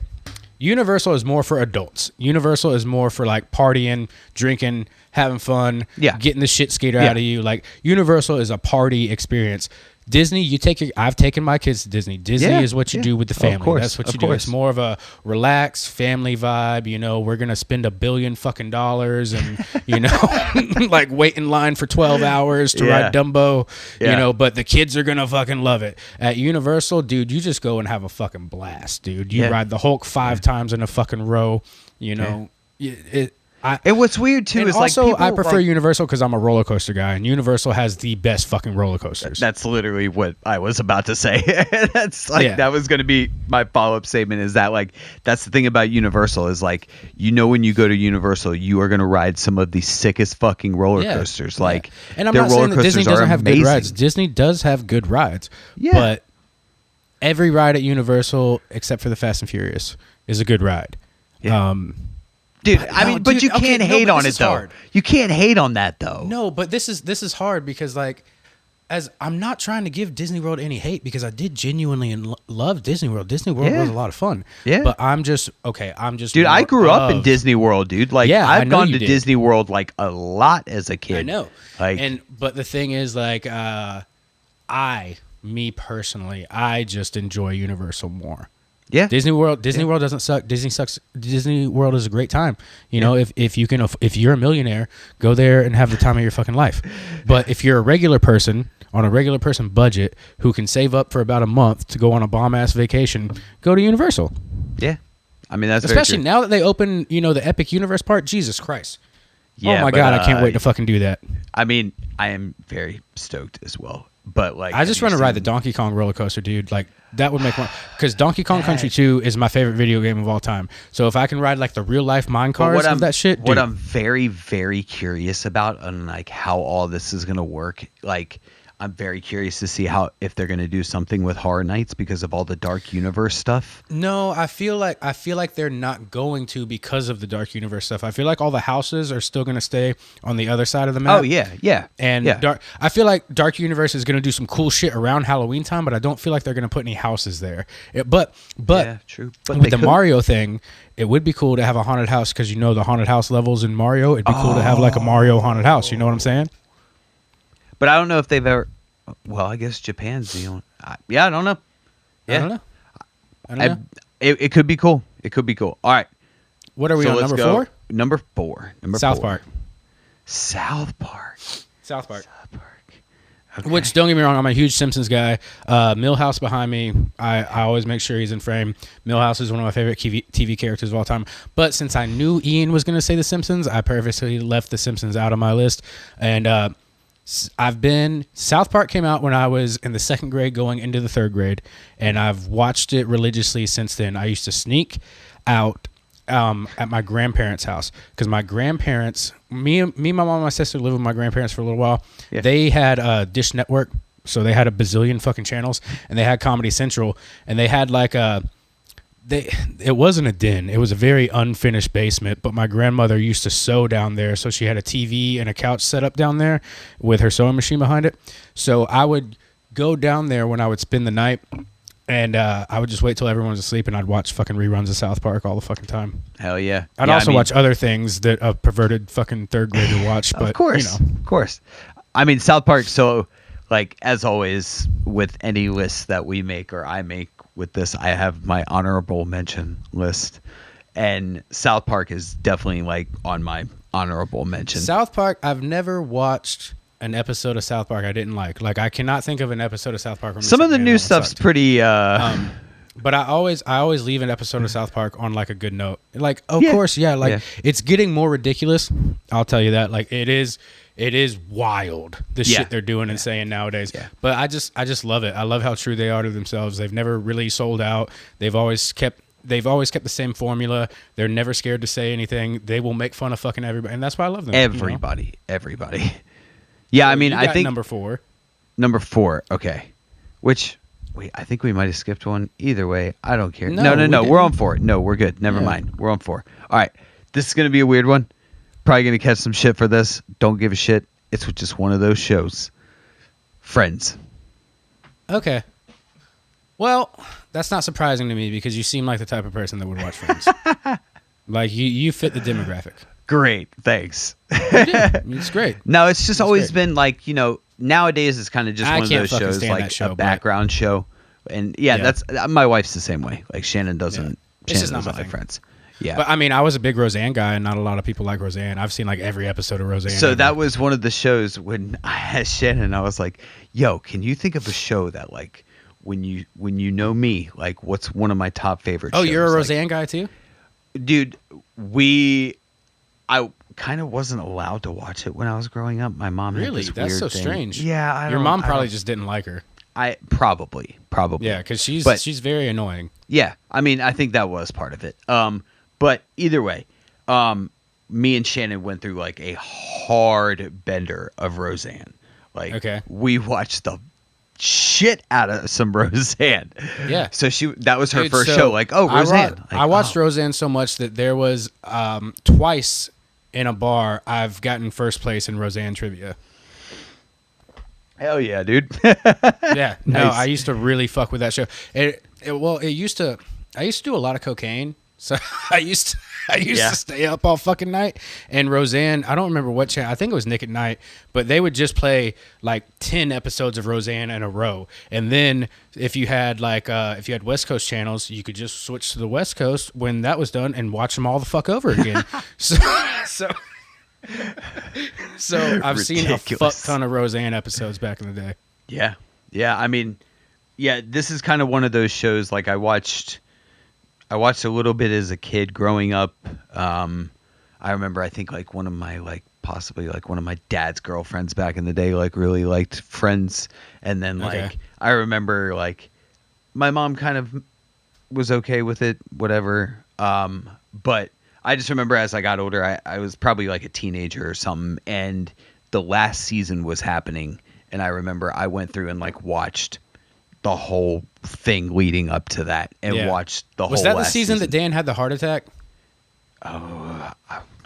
Universal is more for adults. Universal is more for like partying, drinking, having fun, getting the shit skater out of you. Like, Universal is a party experience. Disney, I've taken my kids to Disney. Disney is what you do with the family. Of course, that's what you do. It's more of a relaxed family vibe. We're going to spend $1 billion fucking dollars and, like wait in line for 12 hours to ride Dumbo, but the kids are going to fucking love it. At Universal, dude, you just go and have a fucking blast, dude. You ride the Hulk 5 times in a fucking row, And what's weird too is also like I prefer Universal because I'm a roller coaster guy, and Universal has the best fucking roller coasters. That's literally what I was about to say. That's like that was going to be my follow-up statement. Is that like that's the thing about Universal is like when you go to Universal, you are going to ride some of the sickest fucking roller coasters. Like, and I'm not saying that Disney doesn't have good rides. Disney does have good rides, but every ride at Universal except for the Fast and Furious is a good ride. Yeah. Dude, but you can't hate on it though. Hard. You can't hate on that though. No, but this is hard because like, as I'm not trying to give Disney World any hate because I did genuinely love Disney World. Disney World was a lot of fun. Yeah, but I'm just dude. I grew up in Disney World, dude. Like, I've gone to Disney World like a lot as a kid. I know. But the thing is, like, me personally, I just enjoy Universal more. Yeah, Disney World doesn't suck. Disney sucks. Disney World is a great time. You know, if you're a millionaire, go there and have the time of your fucking life. But if you're a regular person on a regular person budget who can save up for about a month to go on a bomb ass vacation, go to Universal. Yeah, I mean that's especially very true. Now that they open, the Epic Universe part. Jesus Christ! Yeah, oh my God, I can't wait to fucking do that. I mean, I am very stoked as well. But like, I just want to ride the Donkey Kong roller coaster, dude. Like that would make one because Donkey Kong Country 2 is my favorite video game of all time. So if I can ride like the real life mine cars of that shit, what I'm very, very curious about and like how all this is gonna work, like. I'm very curious to see if they're going to do something with Horror Nights because of all the Dark Universe stuff. No, I feel like they're not going to because of the Dark Universe stuff. I feel like all the houses are still going to stay on the other side of the map. Oh yeah. And I feel like Dark Universe is going to do some cool shit around Halloween time, but I don't feel like they're going to put any houses there. But yeah, true. But with the Mario thing, it would be cool to have a haunted house because the haunted house levels in Mario. It'd be cool to have like a Mario haunted house. You know what I'm saying? But I don't know if they've ever. Well, I guess Japan's the only. I don't know. Yeah, I don't know. It could be cool. It could be cool. All right. What are we on? Number 4? Number 4. South Park. South Park. Okay. Which, don't get me wrong, I'm a huge Simpsons guy. Milhouse behind me, I always make sure he's in frame. Milhouse is one of my favorite TV characters of all time. But since I knew Ian was going to say The Simpsons, I purposely left The Simpsons out of my list. And South Park came out when I was in the 2nd grade going into the 3rd grade, and I've watched it religiously since then. I used to sneak out at my grandparents' house because my grandparents, my mom, and my sister lived with my grandparents for a little while. Yeah. They had a Dish Network, so they had a bazillion fucking channels, and they had Comedy Central, and they had like it wasn't a den. It was a very unfinished basement, but my grandmother used to sew down there, so she had a TV and a couch set up down there with her sewing machine behind it. So I would go down there when I would spend the night, and I would just wait till everyone was asleep, and I'd watch fucking reruns of South Park all the fucking time. Hell yeah. I'd also watch other things that a perverted fucking 3rd grader watch, but of course. I mean, South Park, so like as always with any list that we make or I make, with this, I have my honorable mention list, and South Park is definitely like on my honorable mention. South Park, I've never watched an episode of South Park I didn't like. Like I cannot think of an episode of South Park. Some of the new stuff's pretty. But I always leave an episode of South Park on like a good note. Like of course, it's getting more ridiculous. I'll tell you that. Like it is wild the shit they're doing and saying nowadays. Yeah. But I just love it. I love how true they are to themselves. They've never really sold out. They've always kept the same formula. They're never scared to say anything. They will make fun of fucking everybody, and that's why I love them. Everybody. Yeah, so I mean, I think number 4. Number 4. Okay. Which I think we might have skipped one. Either way, I don't care. No. We're on 4. No, we're good. Never mind. We're on 4. All right. This is gonna be a weird one. Probably going to catch some shit for this. Don't give a shit. It's just one of those shows. Friends. Okay. Well, that's not surprising to me because you seem like the type of person that would watch Friends. Like, you fit the demographic. Great. Thanks. You do. It's great. No, it's just always been like, nowadays it's kind of just one of those shows, like a background show. And that's my wife's the same way. Like, Shannon doesn't like Friends. Yeah. But I mean, I was a big Roseanne guy, and not a lot of people like Roseanne. I've seen like every episode of Roseanne. So that was one of the shows when I asked Shannon, I was like, yo, can you think of a show that like when you know me, like what's one of my top favorite shows? Oh, you're a Roseanne guy too? Dude, I kind of wasn't allowed to watch it when I was growing up. My mom had this That's weird so thing. strange. Yeah, your mom probably just didn't like her. I probably. Yeah, because she's very annoying. Yeah, I mean, I think that was part of it. But either way, me and Shannon went through like a hard bender of Roseanne. Like, we watched the shit out of some Roseanne. Yeah. So that was her first show. Like, oh, Roseanne. I watched Roseanne so much that there was twice in a bar I've gotten first place in Roseanne trivia. Hell yeah, dude. Yeah. No, Nice. I used to really fuck with that show. I used to do a lot of cocaine. So I used to stay up all fucking night. And Roseanne, I don't remember what channel. I think it was Nick at Night, but they would just play like 10 episodes of Roseanne in a row. And then if you had West Coast channels, you could just switch to the West Coast when that was done and watch them all the fuck over again. So I've seen a fuck ton of Roseanne episodes back in the day. Yeah. Yeah. I mean, yeah, this is kind of one of those shows. Like I watched a little bit as a kid growing up. I remember, I think like one of my possibly one of my dad's girlfriends back in the day, like really liked Friends. And then I remember like my mom kind of was okay with it, whatever. But I just remember as I got older, I was probably like a teenager or something. And the last season was happening. And I remember I went through and like watched the whole thing leading up to that and watched the whole. Was that the season that Dan had the heart attack? Oh,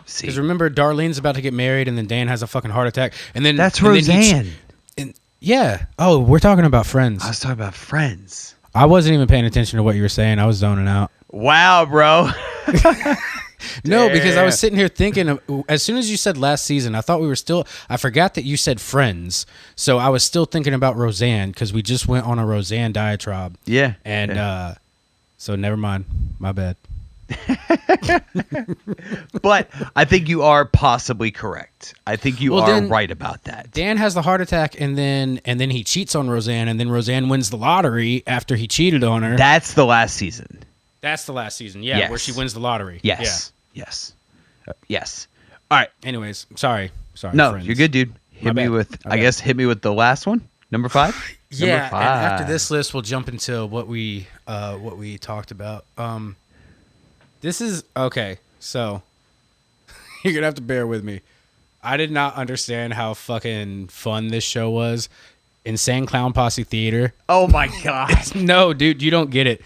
see. Because remember, Darlene's about to get married, and then Dan has a fucking heart attack, and then that's Roseanne. Yeah. Oh, we're talking about Friends. I was talking about Friends. I wasn't even paying attention to what you were saying. I was zoning out. Wow, bro. No, because I was sitting here thinking, as soon as you said last season, I thought I forgot that you said Friends. So I was still thinking about Roseanne because we just went on a Roseanne diatribe. Yeah. And so never mind. My bad. But I think you are possibly correct. I think you are right about that. Dan has the heart attack and then he cheats on Roseanne, and then Roseanne wins the lottery after he cheated on her. That's the last season. That's the last season, yeah, where she wins the lottery. Yes. Yeah. Yes. All right. Anyways, sorry. No, Friends. you're good, dude. Hit me with the last one, number 5. Yeah. Number 5. And after this list, we'll jump into what we talked about. This is okay. So you're gonna have to bear with me. I did not understand how fucking fun this show was. Insane Clown Posse Theater. Oh my god. No, dude, you don't get it.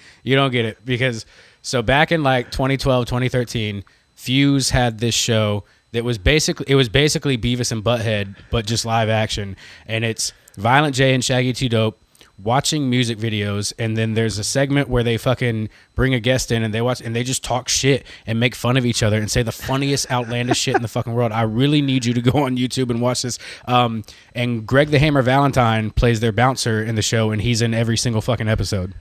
Because so back in like 2012, 2013, Fuse had this show that was basically Beavis and Butthead, but just live action. And it's Violent J and Shaggy 2 Dope watching music videos, and then there's a segment where they fucking bring a guest in and they just talk shit and make fun of each other and say the funniest outlandish shit in the fucking world. I really need you to go on YouTube and watch this. And Greg the Hammer Valentine plays their bouncer in the show, and he's in every single fucking episode.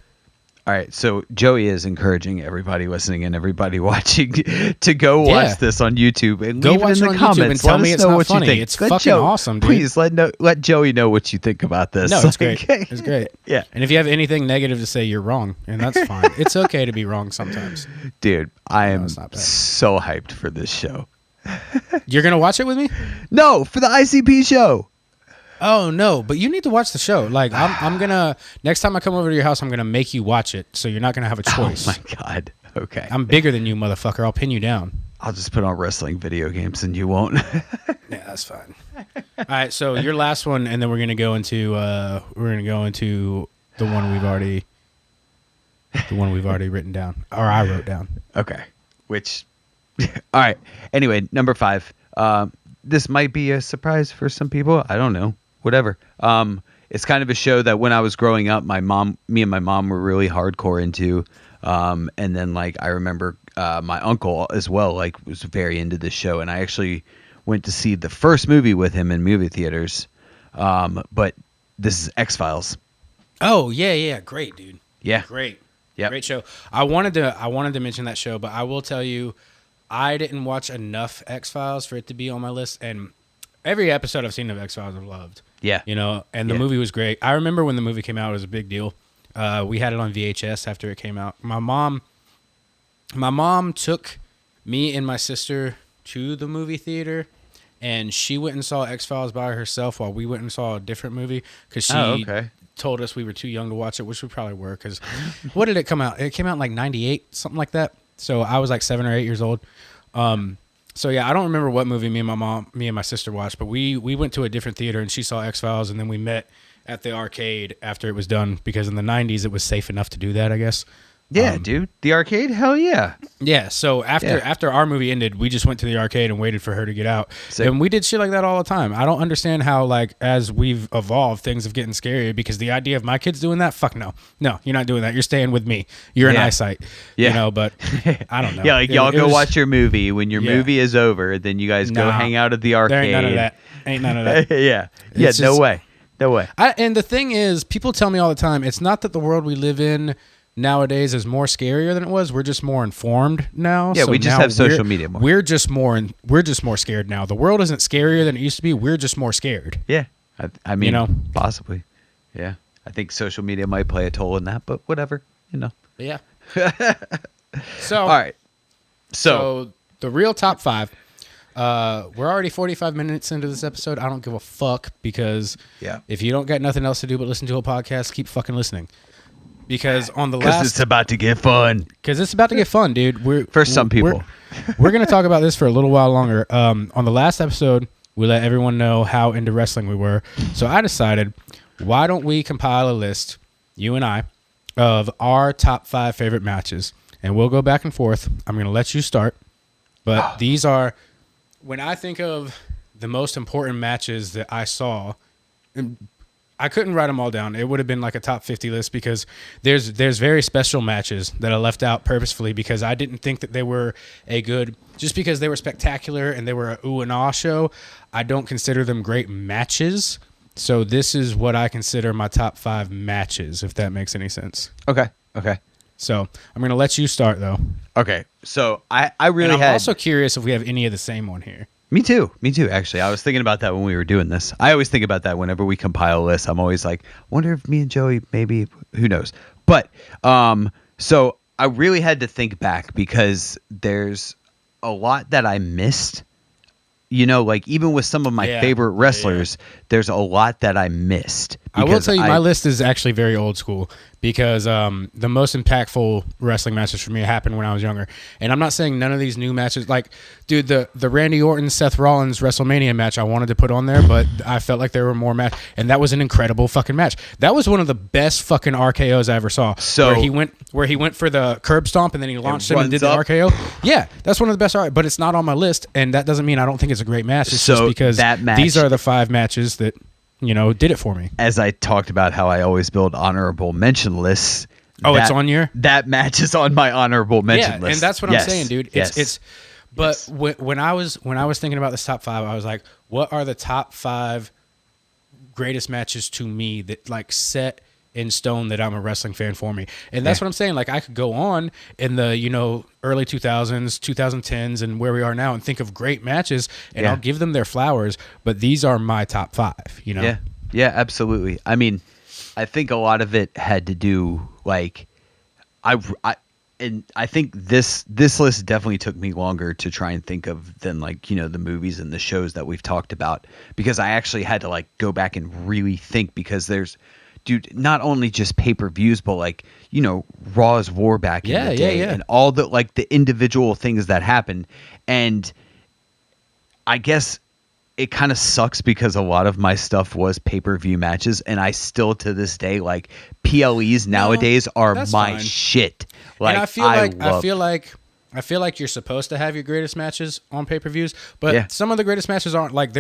All right, so Joey is encouraging everybody listening and everybody watching to go watch this on YouTube and leave it in the comments and tell me it's not funny. It's fucking awesome, dude. Please let Joey know what you think about this. No, it's great. It's great. Yeah. And if you have anything negative to say, you're wrong, and that's fine. It's okay to be wrong sometimes. Dude, I am so hyped for this show. You're gonna watch it with me? No, for the ICP show. Oh no, but you need to watch the show. Like I'm gonna next time I come over to your house, I'm gonna make you watch it. So you're not gonna have a choice. Oh my god. Okay. I'm bigger than you, motherfucker. I'll pin you down. I'll just put on wrestling video games and you won't. Yeah, that's fine. All right, so your last one, and then we're gonna go into the one we've already written down, or I wrote down. Okay. Which, all right. Anyway, number 5. This might be a surprise for some people. I don't know. Whatever. It's kind of a show that when I was growing up, me and my mom were really hardcore into. And then like I remember my uncle as well, like was very into this show, and I actually went to see the first movie with him in movie theaters. But this is X-Files. Oh yeah, great, dude. Yeah, great, great show. I wanted to mention that show, but I will tell you, I didn't watch enough X-Files for it to be on my list, and every episode I've seen of X-Files I've loved. Yeah. And the movie was great. I remember when the movie came out, it was a big deal. We had it on VHS after it came out. My mom took me and my sister to the movie theater, and she went and saw X-Files by herself while we went and saw a different movie because she told us we were too young to watch it, which we probably were. Because what did it come out? It came out in like 98, something like that. So I was like 7 or 8 years old. So yeah, I don't remember what movie me and my sister watched, but we went to a different theater and she saw X-Files, and then we met at the arcade after it was done because in the 90s it was safe enough to do that, I guess. Yeah, dude. The arcade? Hell yeah. Yeah, so after our movie ended, we just went to the arcade and waited for her to get out. And we did shit like that all the time. I don't understand how, like, as we've evolved, things have getting scarier because the idea of my kids doing that, fuck no. No, you're not doing that. You're staying with me. You're in eyesight. Yeah. You know, but I don't know. Yeah, like y'all go watch your movie. When your movie is over, then you guys go hang out at the arcade. There ain't none of that. Ain't none of that. Yeah, no way. No way. And the thing is, people tell me all the time, it's not that the world we live in nowadays is more scarier than it was. We're just more informed now. Yeah, so we just have social media more. We're just more scared now. The world isn't scarier than it used to be. We're just more scared. Yeah, I mean, possibly. Yeah, I think social media might play a toll in that, but whatever, Yeah. So all right. So the real top 5. We're already 45 minutes into this episode. I don't give a fuck because if you don't got nothing else to do but listen to a podcast, keep fucking listening. Because on the last... it's about to get fun. Because it's about to get fun, dude. For some people. We're going to talk about this for a little while longer. On the last episode, we let everyone know how into wrestling we were. So I decided, why don't we compile a list, you and I, of our top 5 favorite matches. And we'll go back and forth. I'm going to let you start. But these are... When I think of the most important matches that I saw... I couldn't write them all down. It would have been like a top 50 list because there's very special matches that I left out purposefully because I didn't think that they were just because they were spectacular and they were a ooh and ah show. I don't consider them great matches. So this is what I consider my top 5 matches, if that makes any sense. Okay. So I'm going to let you start though. Okay. So I'm also curious if we have any of the same on here. Me too, actually. I was thinking about that when we were doing this. I always think about that whenever we compile lists. I'm always like, wonder if me and Joey, maybe, who knows. But, so I really had to think back because there's a lot that I missed. Like even with some of my favorite wrestlers, there's a lot that I missed. I will tell you, my list is actually very old school because the most impactful wrestling matches for me happened when I was younger. And I'm not saying none of these new matches, like, dude, the Randy Orton, Seth Rollins WrestleMania match I wanted to put on there, but I felt like there were more matches. And that was an incredible fucking match. That was one of the best fucking RKOs I ever saw. So where he went for the curb stomp and then he launched him and did the RKO. Yeah, that's one of the best. But it's not on my list, and that doesn't mean I don't think it's a great match. It's just because these are the 5 matches that did it for me. As I talked about how I always build honorable mention lists. Oh, it's on your? That match is on my honorable mention list. Yeah, and that's what I'm saying, dude. When I was thinking about this top 5, I was like, what are the top 5 greatest matches to me that like set in stone that I'm a wrestling fan for me? And that's what I'm saying. Like I could go on in the, early 2000s, 2010s and where we are now and think of great matches and I'll give them their flowers, but these are my top 5, Yeah, absolutely. I mean, I think a lot of it had to do like I think this list definitely took me longer to try and think of than like, the movies and the shows that we've talked about because I actually had to like go back and really think because there's not only just pay-per-views, but like, Raw's War back in the day and all the like the individual things that happened. And I guess it kind of sucks because a lot of my stuff was pay-per-view matches. And I still to this day, like PLEs nowadays are my shit. Like and I feel like you're supposed to have your greatest matches on pay-per-views, but some of the greatest matches aren't. Like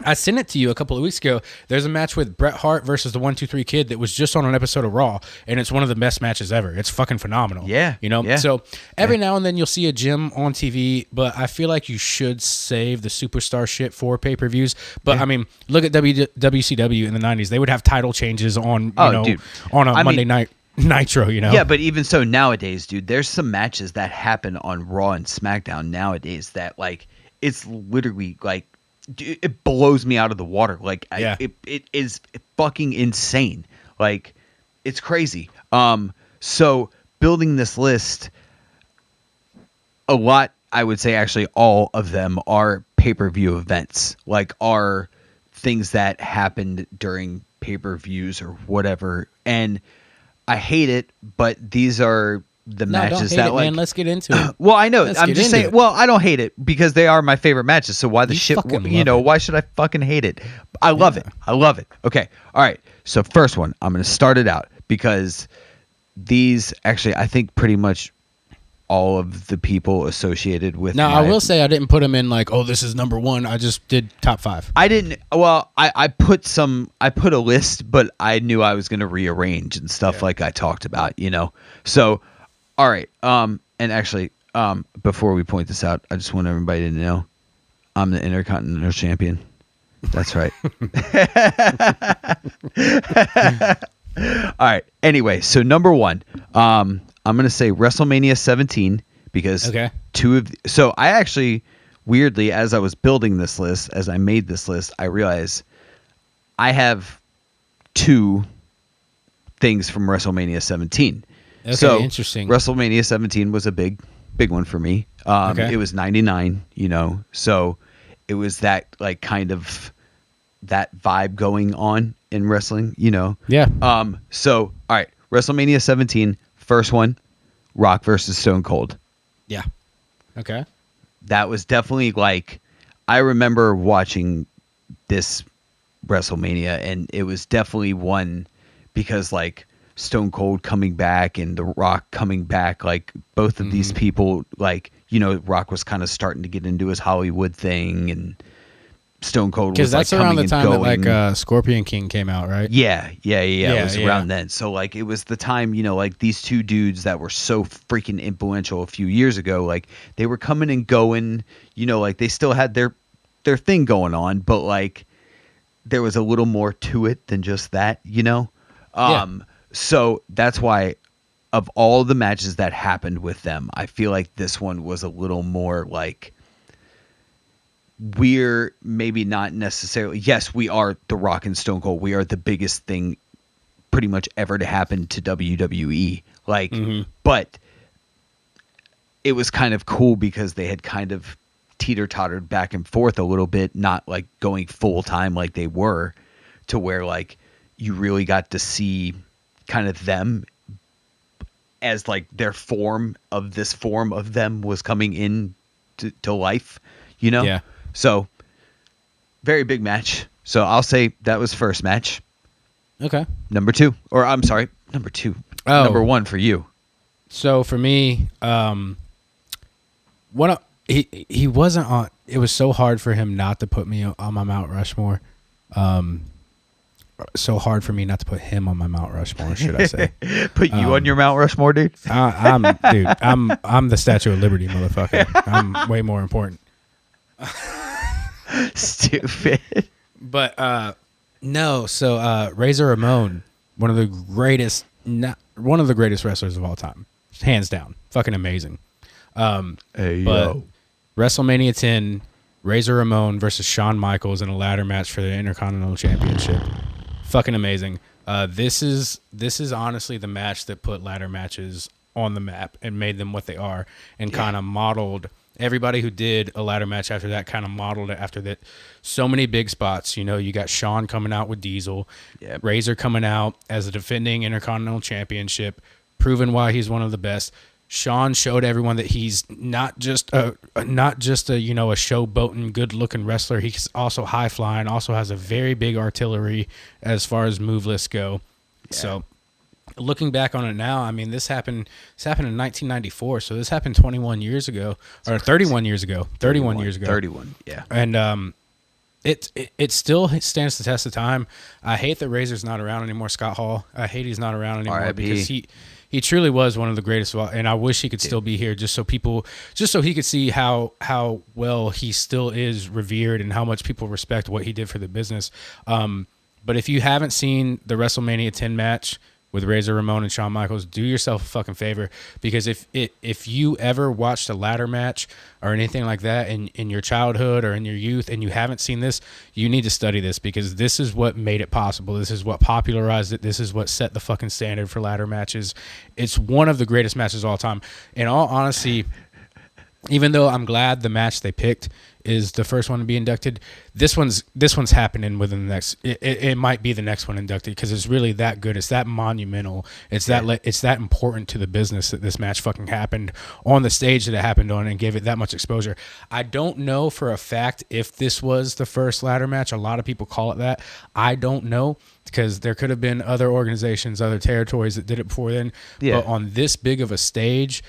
I sent it to you a couple of weeks ago. There's a match with Bret Hart versus the 1-2-3 Kid that was just on an episode of Raw, and it's one of the best matches ever. It's fucking phenomenal. Yeah. So every now and then you'll see a gym on TV, but I feel like you should save the superstar shit for pay-per-views. But I mean, look at WCW in the 90s. They would have title changes on, on a Monday night Nitro, Yeah, but even so nowadays, dude, there's some matches that happen on Raw and SmackDown nowadays that like it's literally like it blows me out of the water. Like it is fucking insane. Like it's crazy. So building this list, a lot I would say actually all of them are pay-per-view events, like are things that happened during pay-per-views or whatever. And I hate it, but these are the matches that man. Let's get into it. Well, I know. I'm just saying. Well, I don't hate it because they are my favorite matches. So why the shit? Why should I fucking hate it? I love it. I love it. Okay. All right. So first one, I'm going to start it out because these actually, I think pretty much all of the people associated with. Now, I will say I didn't put them in like, oh, this is number one. I just did top 5. I didn't. Well, I put a list, but I knew I was going to rearrange and stuff like I talked about, So, all right. And actually, before we point this out, I just want everybody to know I'm the Intercontinental Champion. That's right. All right. Anyway, so number one, I'm going to say WrestleMania 17 because so I actually, weirdly, as I was building this list, as I made this list, I realized I have 2 things from WrestleMania 17. Okay, so interesting. WrestleMania 17 was a big one for me. It was 99, so it was that like kind of that vibe going on in wrestling, Yeah. So, all right, WrestleMania 17, first one, Rock versus Stone Cold. Yeah. Okay. That was definitely like, I remember watching this WrestleMania, and it was definitely one because like Stone Cold coming back and The Rock coming back, like both of these people, like, Rock was kind of starting to get into his Hollywood thing, and Stone Cold was like coming and going. Because that's around the time that like Scorpion King came out, right? Yeah. It was around then. So like it was the time, like these 2 dudes that were so freaking influential a few years ago, like they were coming and going, like they still had their thing going on, but like there was a little more to it than just that, So that's why of all the matches that happened with them, I feel like this one was a little more like, we're maybe not necessarily, yes, we are The Rock and Stone Cold. We are the biggest thing pretty much ever to happen to WWE. Like, but it was kind of cool because they had kind of teeter-tottered back and forth a little bit, not like going full time like they were, to where like you really got to see kind of them as like their form of them was coming in to life, Yeah. So, very big match. So, I'll say that was first match. Okay. Number 2. Or, I'm sorry, number 2. Oh. Number 1 for you. So, for me, he wasn't on... It was so hard for him not to put me on my Mount Rushmore. So hard for me not to put him on my Mount Rushmore, should I say. Put you on your Mount Rushmore, dude? I'm the Statue of Liberty, motherfucker. I'm way more important. Stupid. But no, so Razor Ramon, one of the greatest wrestlers of all time, hands down, fucking amazing. But WrestleMania 10, Razor Ramon versus Shawn Michaels in a ladder match for the Intercontinental Championship, fucking amazing. This is honestly the match that put ladder matches on the map and made them what they are, and kind of modeled. Everybody who did a ladder match after that kind of modeled it after that. So many big spots. You got Shawn coming out with Diesel, Razor coming out as a defending Intercontinental Championship, proving why he's one of the best. Shawn showed everyone that he's not just a showboating, good-looking wrestler. He's also high-flying, also has a very big artillery as far as move lists go. Yeah. So looking back on it now, I mean, this happened in 1994, so this happened 21 years ago, or 31 years ago. 31 years ago. 31, yeah. And it still stands the test of time. I hate that Razor's not around anymore, Scott Hall. I hate he's not around anymore because he truly was one of the greatest of all, and I wish he could still be here just so he could see how well he still is revered and how much people respect what he did for the business. But if you haven't seen the WrestleMania 10 match with Razor Ramon and Shawn Michaels, do yourself a fucking favor, because if you ever watched a ladder match or anything like that in your childhood or in your youth and you haven't seen this, you need to study this, because this is what made it possible. This is what popularized it. This is what set the fucking standard for ladder matches. It's one of the greatest matches of all time. In all honesty, even though I'm glad the match they picked is the first one to be inducted, this one's happening within the next. It might be the next one inducted because it's really that good. It's that monumental. It's that important to the business that this match fucking happened on the stage that it happened on and gave it that much exposure. I don't know for a fact if this was the first ladder match. A lot of people call it that. I don't know because there could have been other organizations, other territories that did it before then. Yeah. But on this big of a stage,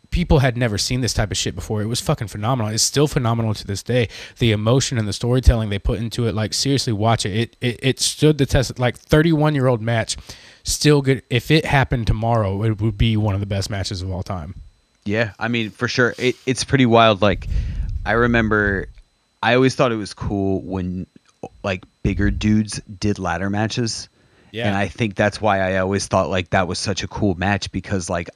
people had never seen this type of shit before. It was fucking phenomenal. It's still phenomenal to this day. The emotion and the storytelling they put into it, like, seriously, watch it. It stood the test. Like, 31-year-old match, still good. If it happened tomorrow, it would be one of the best matches of all time. Yeah, I mean, for sure. It's pretty wild. Like, I remember, I always thought it was cool when, like, bigger dudes did ladder matches. Yeah. And I think that's why I always thought, like, that was such a cool match because, like,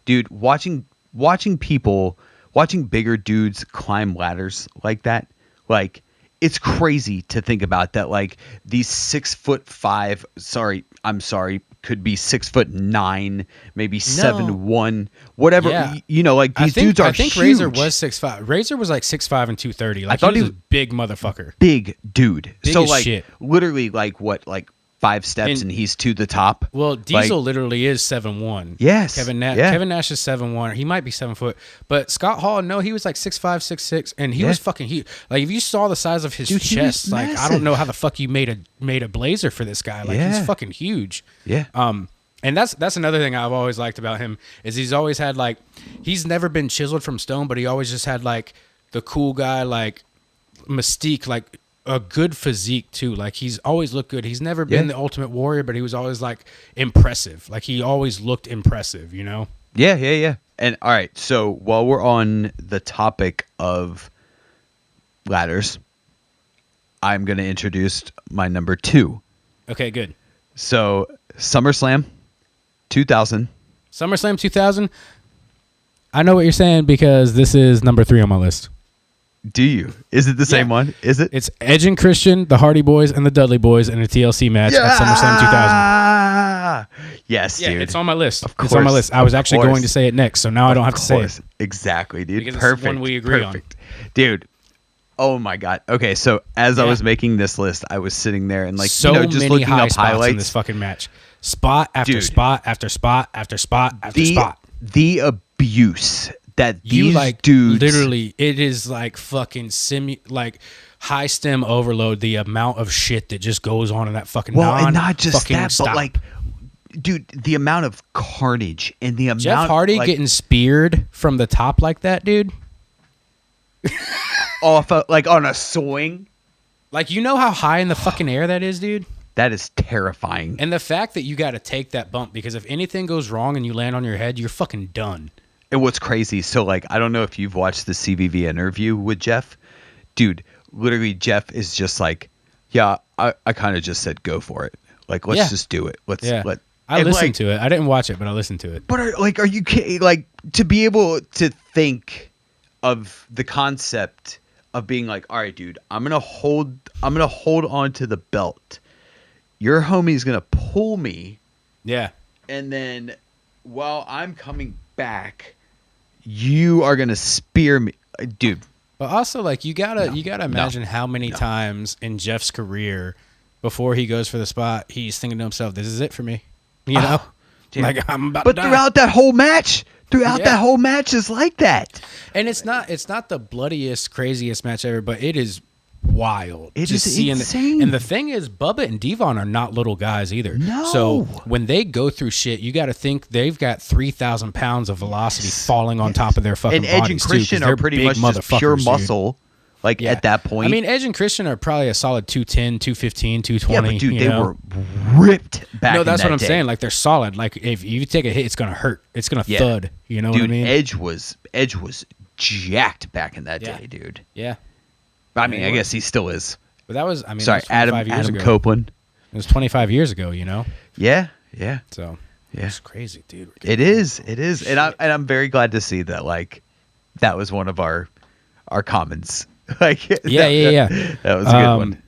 dude, watching bigger dudes climb ladders like that, like, it's crazy to think about that. Like, these 6'5", could be 6'9", maybe 7'1", whatever. Yeah. You know, like, these dudes are huge. I think Razor was 6'5". Razor was like 6'5" and 230. Like, I thought he was a big motherfucker, big dude. Big so as like, shit. Literally, like what, like 5 steps and he's to the top. Well, Diesel literally is 7'1". Yes. Kevin Nash is 7'1". He might be 7 foot, but Scott Hall, no, he was like 6'5", 6'6", and he was fucking huge. Like, if you saw the size of his chest, like, I don't know how the fuck you made a blazer for this guy. Like, he's fucking huge. Yeah. And that's another thing I've always liked about him is he's always had, like, he's never been chiseled from stone, but he always just had, like, the cool guy, like, mystique, like, a good physique too. Like, he's always looked good. He's never been the Ultimate Warrior, but he was always, like, impressive. Like, he always looked impressive, you know? Yeah. And all right, so while we're on the topic of ladders, I'm going to introduce my number 2. Okay, good. So, SummerSlam 2000. SummerSlam 2000. I know what you're saying because this is number 3 on my list. Do you? Is it the same one? Is it? It's Edge and Christian, the Hardy Boys, and the Dudley Boys in a TLC match at SummerSlam 2000. Yes, dude. Yeah, it's on my list. Of course. It's on my list. I was actually going to say it next, so now I don't have to say it. Exactly, dude. Because Perfect. It's one we agree on. Dude. Oh my God. Okay, so as I was making this list, I was sitting there and, like, so just many looking high up spots highlights in this fucking match. Spot after spot after spot after spot after spot. The abuse that these like dudes, literally, it is like fucking like high stem overload. The amount of shit that just goes on in that fucking and not just that, but like, dude, the amount of carnage and the amount. Jeff Hardy getting speared from the top like that, dude. Off like on a swing. Like, you know how high in the fucking air that is, dude? That is terrifying. And the fact that you got to take that bump because if anything goes wrong and you land on your head, you're fucking done. And what's crazy, so, like, I don't know if you've watched the CVV interview with Jeff. Dude, literally Jeff is just like, yeah, I kind of just said go for it. Like, let's just do it. I listened to it. I didn't watch it, but I listened to it. But are you kidding? Like, to be able to think of the concept of being like, all right, dude, I'm gonna hold on to the belt. Your homie's gonna pull me. Yeah. And then while I'm coming back, you are gonna spear me, dude. But also, like, you gotta imagine how many times in Jeff's career before he goes for the spot, he's thinking to himself, "This is it for me," you know? Like, I'm about to die. But throughout that whole match is like that. And it's not the bloodiest, craziest match ever, but it is wild. It is insane. And the thing is, Bubba and Devon are not little guys either. No. So when they go through shit, you got to think they've got 3,000 pounds of velocity falling on top of their fucking bodies. And Edge and Christian are pretty much just pure muscle. Dude. Like, at that point. I mean, Edge and Christian are probably a solid 210, 215, 220. Yeah, but dude, they were ripped back in that day. No, that's what I'm saying. Like, they're solid. Like, if you take a hit, it's going to hurt. It's going to thud. You know what I mean? Edge was jacked back in that day, dude. Yeah. I mean, I guess he still is. But that was, I mean, sorry, Adam Copeland. It was 25 years ago, you know? Yeah. So, it's crazy, dude. It is. And I'm very glad to see that, like, that was one of our commons. Like, yeah. That was a good one.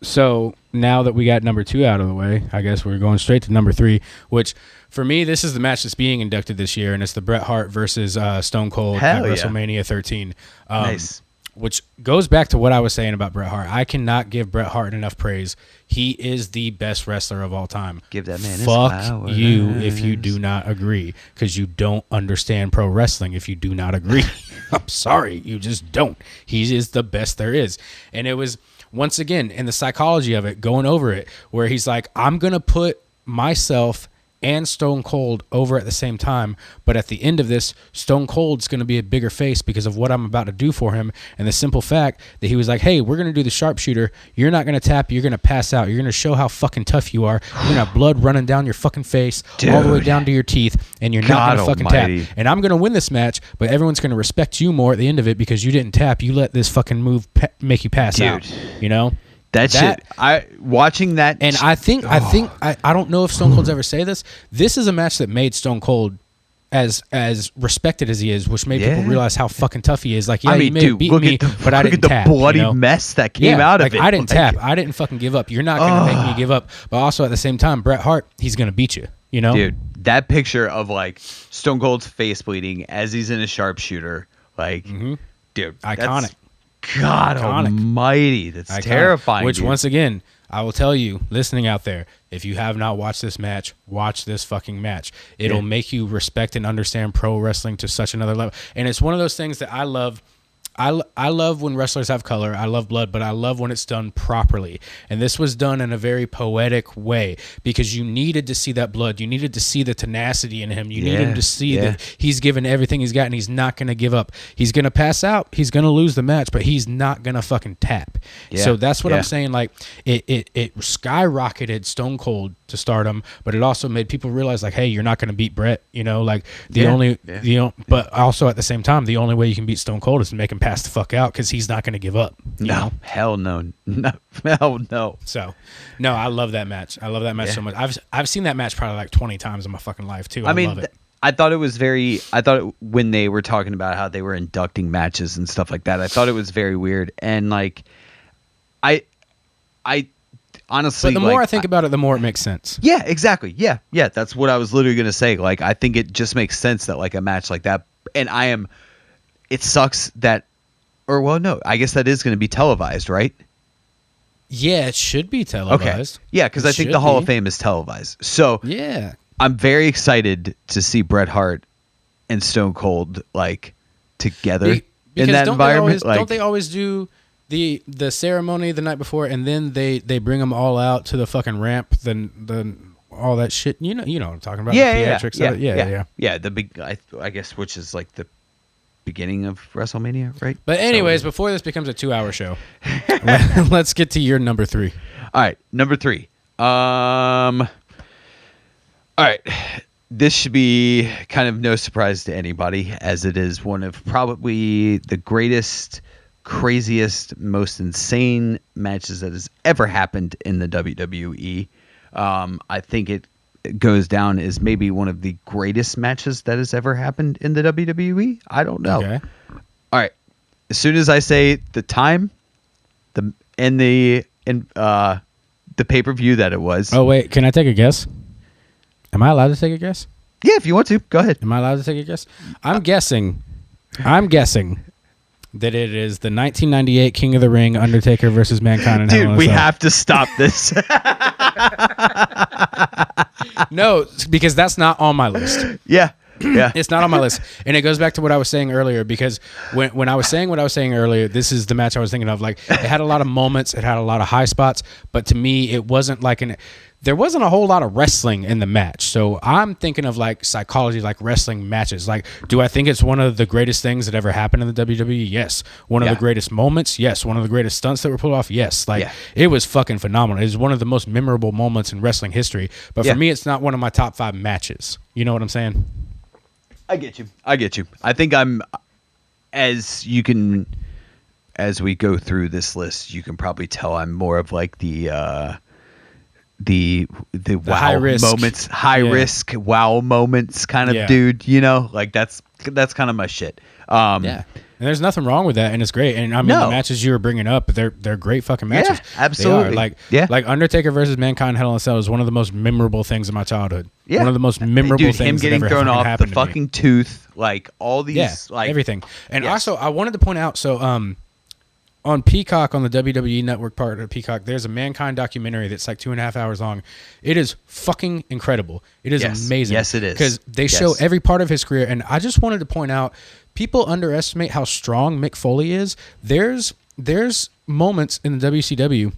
So now that we got number 2 out of the way, I guess we're going straight to number 3, which for me, this is the match that's being inducted this year, and it's the Bret Hart versus Stone Cold at WrestleMania 13. Nice. Which goes back to what I was saying about Bret Hart. I cannot give Bret Hart enough praise. He is the best wrestler of all time. Give that man his flowers. You if you do not agree, because you don't understand pro wrestling if you do not agree. I'm sorry, you just don't. He is the best there is. And it was, once again, in the psychology of it, going over it, where he's like, I'm going to put myself and Stone Cold over at the same time, but at the end of this, Stone Cold's going to be a bigger face because of what I'm about to do for him, and the simple fact that he was like, hey, we're going to do the sharpshooter, you're not going to tap, you're going to pass out, you're going to show how fucking tough you are, you're going to have blood running down your fucking face, dude, all the way down to your teeth, and you're not going to fucking tap, and I'm going to win this match, but everyone's going to respect you more at the end of it because you didn't tap, you let this fucking move make you pass out, you know? That shit, watching that, and I don't know if Stone Cold's ever say this. This is a match that made Stone Cold as respected as he is, which made people realize how fucking tough he is. Like, yeah, he may have beat me, but I didn't tap. Look at the bloody mess that came out of it. I didn't tap. I didn't fucking give up. You're not gonna make me give up. But also at the same time, Bret Hart, he's gonna beat you. You know, dude, that picture of like Stone Cold's face bleeding as he's in a sharpshooter, like, dude, iconic. God almighty, that's terrifying. Which, dude, once again, I will tell you, listening out there, if you have not watched this match, watch this fucking match. It'll make you respect and understand pro wrestling to such another level. And it's one of those things that I love. I love when wrestlers have color. I love blood, but I love when it's done properly. And this was done in a very poetic way because you needed to see that blood. You needed to see the tenacity in him. You needed to see that he's given everything he's got and he's not going to give up. He's going to pass out. He's going to lose the match, but he's not going to fucking tap. So that's what I'm saying. Like, it skyrocketed Stone Cold to stardom, but it also made people realize, like, hey, you're not going to beat Bret. You know, like but also at the same time, the only way you can beat Stone Cold is to make him pass the fuck out because he's not going to give up. No, hell no. Hell no. So, no, I love that match. I love that match so much. I've seen that match probably like 20 times in my fucking life too. I mean, love it. I thought when they were talking about how they were inducting matches and stuff like that, I thought it was very weird. And like, I honestly, but the more I think about it, the more it makes sense. Yeah, exactly. Yeah. That's what I was literally going to say. Like, I think it just makes sense that like a match like that, and it sucks that, or well, no, I guess that is going to be televised, right? Yeah, it should be televised. Okay. Yeah, because I think the Hall of Fame is televised. So yeah, I'm very excited to see Bret Hart and Stone Cold like together in that environment. Don't they always do the ceremony the night before, and then they bring them all out to the fucking ramp, then all that shit. You know what I'm talking about. Yeah. The big, I guess, which is like the beginning of WrestleMania, right? But anyways, before this becomes a 2-hour show, let's get to your number 3. All right, number 3. All right. This should be kind of no surprise to anybody, as it is one of probably the greatest, craziest, most insane matches that has ever happened in the WWE. I think it goes down as maybe one of the greatest matches that has ever happened in the WWE. I don't know. Okay. All right. As soon as I say the time, the pay-per-view that it was. Oh wait, can I take a guess? Am I allowed to take a guess? Yeah, if you want to, go ahead. Am I allowed to take a guess? I'm guessing that it is the 1998 King of the Ring Undertaker versus Mankind in Hell in a Cell. Dude, we have to stop this. No, because that's not on my list. Yeah. It's not on my list. And it goes back to what I was saying earlier, because when I was saying what I was saying earlier, this is the match I was thinking of. Like, it had a lot of moments, it had a lot of high spots, but to me, it wasn't like there wasn't a whole lot of wrestling in the match. So I'm thinking of like psychology, like wrestling matches. Like, do I think it's one of the greatest things that ever happened in the WWE? Yes. One of the greatest moments? Yes. One of the greatest stunts that were pulled off? Yes. Like, it was fucking phenomenal. It was one of the most memorable moments in wrestling history. But for me, it's not one of my top 5 matches. You know what I'm saying? I get you. I think as we go through this list, you can probably tell I'm more of like the wow high risk moments, risk wow moments kind of dude, you know, like that's kind of my shit. And there's nothing wrong with that, and it's great. And I mean, the matches you were bringing up, they're great fucking matches. Yeah, absolutely. They are. Like Undertaker versus Mankind Hell in a Cell is one of the most memorable things in my childhood. Yeah. One of the most memorable things him getting that ever thrown off the fucking me. tooth, like all these, like everything. And also, I wanted to point out, so on Peacock, on the WWE Network part of Peacock, there's a Mankind documentary that's like 2.5 hours long. It is fucking incredible. It is amazing. Yes, it is. Because they show every part of his career. And I just wanted to point out, people underestimate how strong Mick Foley is. There's moments in the WCW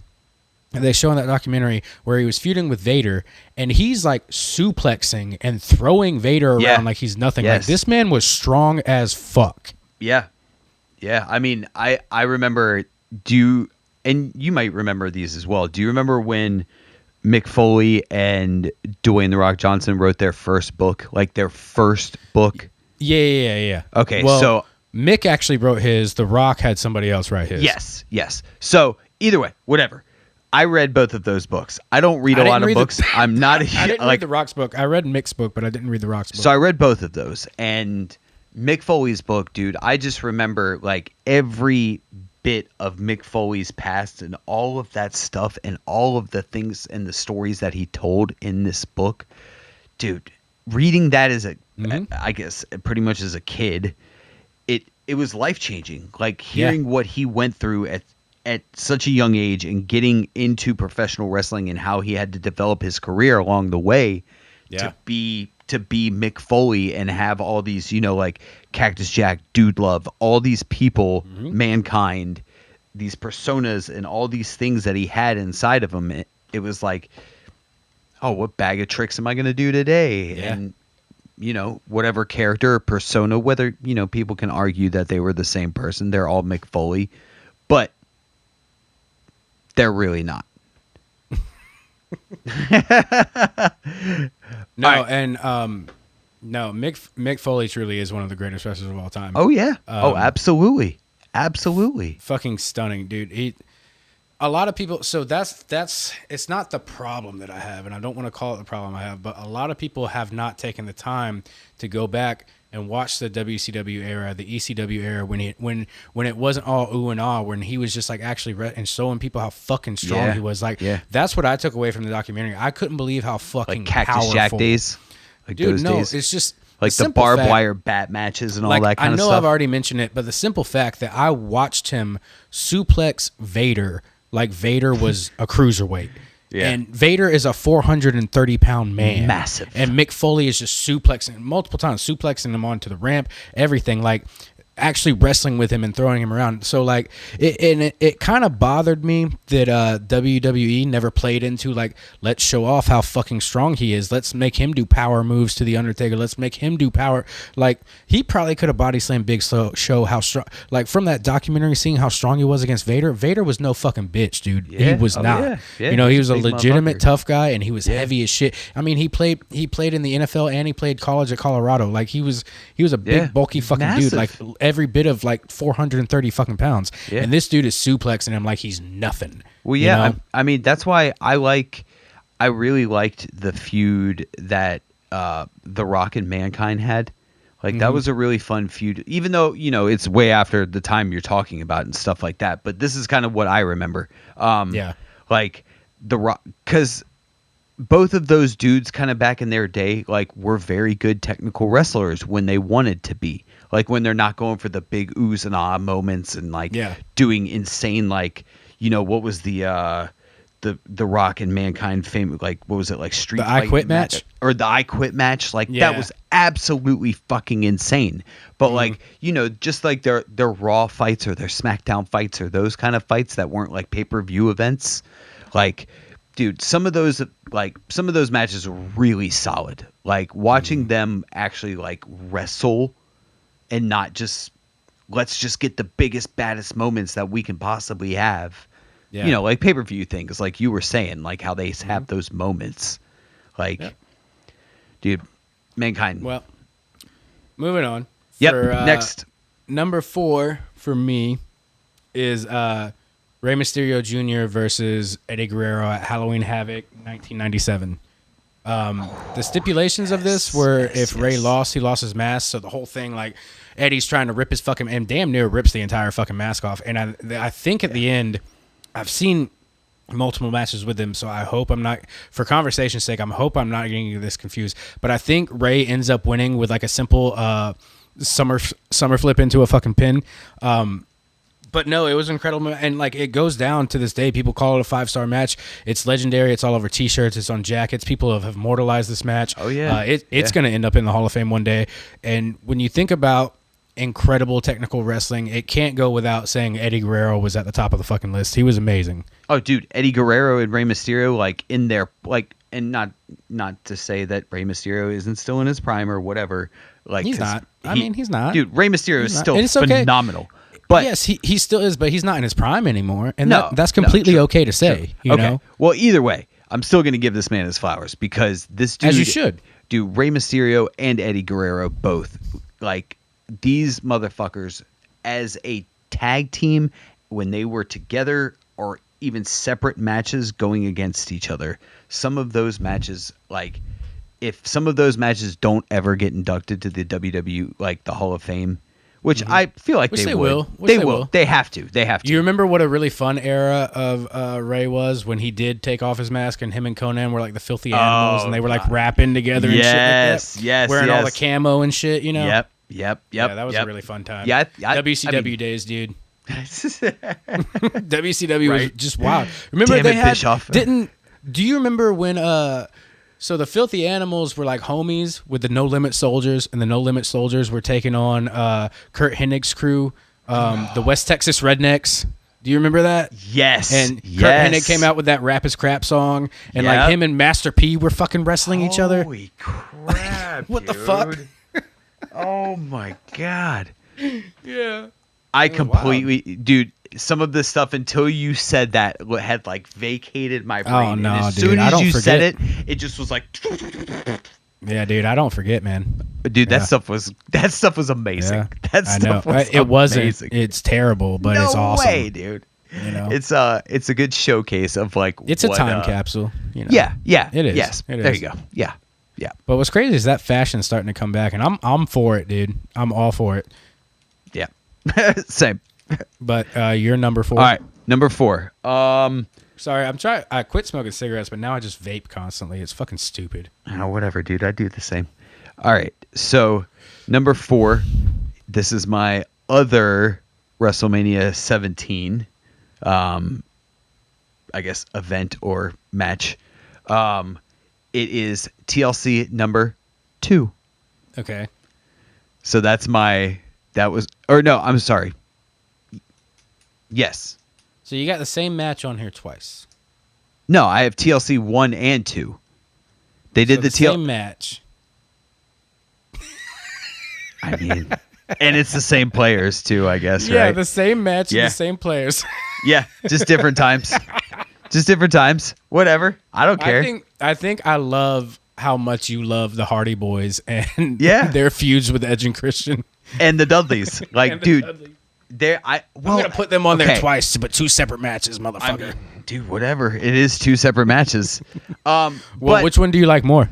that they show in that documentary where he was feuding with Vader, and he's like suplexing and throwing Vader around like he's nothing. Like, this man was strong as fuck. Yeah. Yeah, I mean, I remember, and you might remember these as well. Do you remember when Mick Foley and Dwayne "The Rock" Johnson wrote their first book? Like their first book? Yeah. Okay, well, so Mick actually wrote his. The Rock had somebody else write his. Yes. So either way, whatever. I read both of those books. I don't read a lot of books. I'm not. I didn't read The Rock's book. I read Mick's book, but I didn't read The Rock's book. So I read both of those, and Mick Foley's book, dude, I just remember like every bit of Mick Foley's past and all of that stuff and all of the things and the stories that he told in this book. Dude, reading that as I guess pretty much as a kid, it was life-changing. Like hearing what he went through at such a young age and getting into professional wrestling and how he had to develop his career along the way to be Mick Foley and have all these, like Cactus Jack, Dude Love, all these people, Mankind, these personas and all these things that he had inside of him. It was like, oh, what bag of tricks am I going to do today? Yeah. And, whatever character or persona, whether, people can argue that they were the same person, they're all Mick Foley, but they're really not. Mick Foley truly is one of the greatest wrestlers of all time. Oh yeah. Absolutely. Fucking stunning, dude. A lot of people. So that's it's not the problem that I have, and I don't want to call it the problem I have, but a lot of people have not taken the time to go back and watch the WCW era, the ECW era, when it wasn't all ooh and ah, when he was just like actually and showing people how fucking strong he was. Like that's what I took away from the documentary. I couldn't believe how fucking like Cactus powerful. Jack days, like dude. Those No, days. it's just like the barbed wire bat matches and all that kind of stuff. I know I've already mentioned it, but the simple fact that I watched him suplex Vader like Vader was a cruiserweight. Yeah. And Vader is a 430-pound man. Massive. And Mick Foley is just suplexing multiple times, suplexing him onto the ramp, everything, like actually wrestling with him and throwing him around. So like it kind of bothered me that WWE never played into like, let's show off how fucking strong he is. Let's make him do power moves to the Undertaker. Let's make him do power. Like he probably could have body slammed Big show how strong. Like from that documentary, seeing how strong he was against Vader. Vader was no fucking bitch, dude. Yeah. He was not. Yeah. He was a legitimate tough guy, and he was heavy as shit. I mean, he played in the NFL and he played college at Colorado. Like he was a big bulky fucking dude. Like every bit of like 430 fucking pounds, and this dude is suplexing him like he's nothing. Well, yeah, I mean that's why I really liked the feud that The Rock and Mankind had. Like that was a really fun feud, even though it's way after the time you're talking about and stuff like that. But this is kind of what I remember. Like The Rock, because both of those dudes kind of back in their day like were very good technical wrestlers when they wanted to be. Like when they're not going for the big oohs and ah moments and like doing insane like what was the Rock and Mankind famous, like what was it, like street the I Quit match or the I Quit match, like that was absolutely fucking insane. But like just like their Raw fights or their SmackDown fights or those kind of fights that weren't like pay-per-view events, like dude, some of those matches were really solid. Like watching them actually like wrestle and not just let's just get the biggest, baddest moments that we can possibly have. Yeah. Like pay-per-view things, like you were saying, like how they have those moments. Like, dude, Mankind. Well, moving on. Yep, next. Number 4 for me is Rey Mysterio Jr. versus Eddie Guerrero at Halloween Havoc 1997. The stipulations of this were if Ray lost, he lost his mask. So the whole thing, like Eddie's trying to rip his fucking and damn near rips the entire fucking mask off. And I think at the end, I've seen multiple matches with him, so I hope I'm not, for conversation's sake, hope I'm not getting this confused. But I think Ray ends up winning with like a simple summer flip into a fucking pin. But no, it was incredible, and like it goes down to this day. People call it a 5-star match. It's legendary. It's all over T-shirts. It's on jackets. People have immortalized this match. Oh yeah, it's going to end up in the Hall of Fame one day. And when you think about incredible technical wrestling, it can't go without saying Eddie Guerrero was at the top of the fucking list. He was amazing. Oh, dude, Eddie Guerrero and Rey Mysterio, like in their like, and not to say that Rey Mysterio isn't still in his prime or whatever. Like he's not. He's not. Dude, Rey Mysterio is still phenomenal. Okay. But yes, he still is, but he's not in his prime anymore, and that's completely okay to say. You know. Well, either way, I'm still going to give this man his flowers because this dude, as you should, dude, Rey Mysterio and Eddie Guerrero both, like these motherfuckers as a tag team when they were together or even separate matches going against each other. Some of those matches, like if some of those matches don't ever get inducted to the WWE, like the Hall of Fame. Which I feel like they will. They will. They have to. You remember what a really fun era of Ray was when he did take off his mask and him and Conan were like the filthy animals and they were like rapping together and shit like that. Yes, wearing all the camo and shit, you know? Yep. Yeah, that was a really fun time. Yeah, WCW days, dude. WCW was just wild. Remember Damn they had Bischoff. Do you remember when so the Filthy Animals were like homies with the No Limit Soldiers, and the No Limit Soldiers were taking on Kurt Hennig's crew, the West Texas Rednecks. Do you remember that? Yes. And Kurt Hennig came out with that Rap is Crap song, and like him and Master P were fucking wrestling each other. Holy crap, what the fuck? Oh my God. Yeah. I completely, dude, some of the stuff until you said that had like vacated my brain. Oh, no, and as dude, soon as you said it, it just was like. Yeah, dude, I don't forget, man. Dude, that stuff was amazing. Yeah, that stuff was it wasn't. amazing. It's terrible, but it's awesome. No way, dude. You know, it's a good showcase of like. It's a time capsule. You know? Yeah. It is. Yes. It there is. you go. Yeah. But what's crazy is that fashion's starting to come back, and I'm for it, dude. I'm all for it. Yeah. Same. But you're number 4. All right, number 4. Sorry, I quit smoking cigarettes, but now I just vape constantly. It's fucking stupid. Oh, whatever, dude. I do the same. All right, so number 4. This is my other WrestleMania 17, I guess event or match. It is TLC number 2. Okay. So I'm sorry. Yes. So you got the same match on here twice. No, I have TLC 1 and 2. They did the same match. I mean, and it's the same players too, I guess, right? Yeah, the same match and the same players. Yeah, just different times. Just different times. Whatever. I don't care. I think I love how much you love the Hardy Boys and their feuds with Edge and Christian. And the Dudleys. Like, dude. Dudleys. I'm gonna put them on there twice, but 2 separate matches, motherfucker. Dude, whatever. It is 2 separate matches. Well, which one do you like more?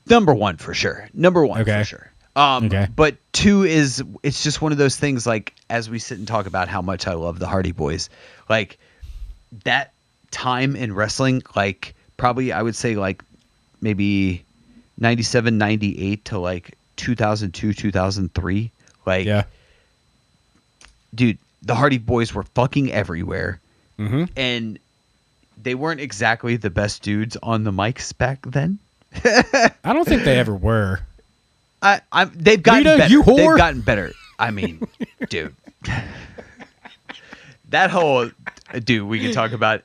Number 1 for sure. For sure. But 2 it's just one of those things. Like as we sit and talk about how much I love the Hardy Boys, like that time in wrestling, like probably I would say like maybe 97, 98 to like 2002, 2003. Like. Yeah. Dude, the Hardy Boys were fucking everywhere, and they weren't exactly the best dudes on the mics back then. I don't think they ever were. They've gotten Rita, better. You whore. They've gotten better. I mean, dude, that whole dude. We can talk about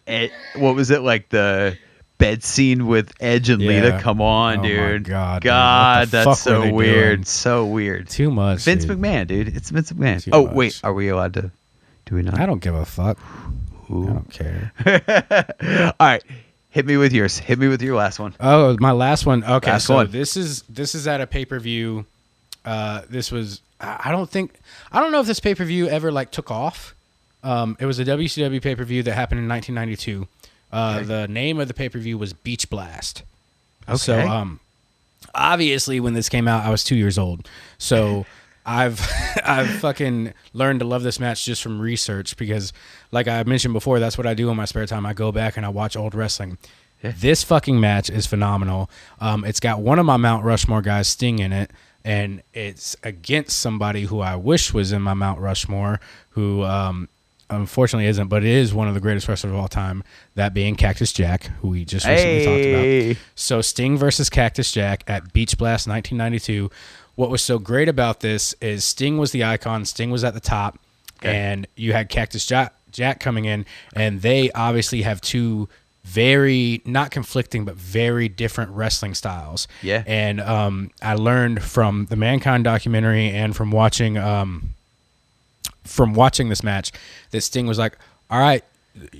what was it like the bed scene with Edge and Lita? Come on, dude. My God, that's so weird. Doing? So weird. Too much. Vince McMahon, dude. It's Vince McMahon. Wait, are we allowed to? Do we not? I don't give a fuck. Ooh. I don't care. All right, hit me with yours. Hit me with your last one. Oh, my last one. Okay, this is at a pay-per-view. This was I don't know if this pay-per-view ever like took off. It was a WCW pay-per-view that happened in 1992. The name of the pay-per-view was Beach Blast. Okay. So, obviously when this came out, I was 2 years old. So I've fucking learned to love this match just from research because, like I mentioned before, that's what I do in my spare time. I go back and I watch old wrestling. Yeah. This fucking match is phenomenal. It's got one of my Mount Rushmore guys, Sting, in it, and it's against somebody who I wish was in my Mount Rushmore, who unfortunately isn't, but it is one of the greatest wrestlers of all time, that being Cactus Jack, who we just recently talked about. So Sting versus Cactus Jack at Beach Blast 1992. What was so great about this is Sting was the icon. Sting was at the top, and you had Cactus Jack coming in, and they obviously have two very, not conflicting, but very different wrestling styles. Yeah. And I learned from the Mankind documentary and from watching this match that Sting was like, all right,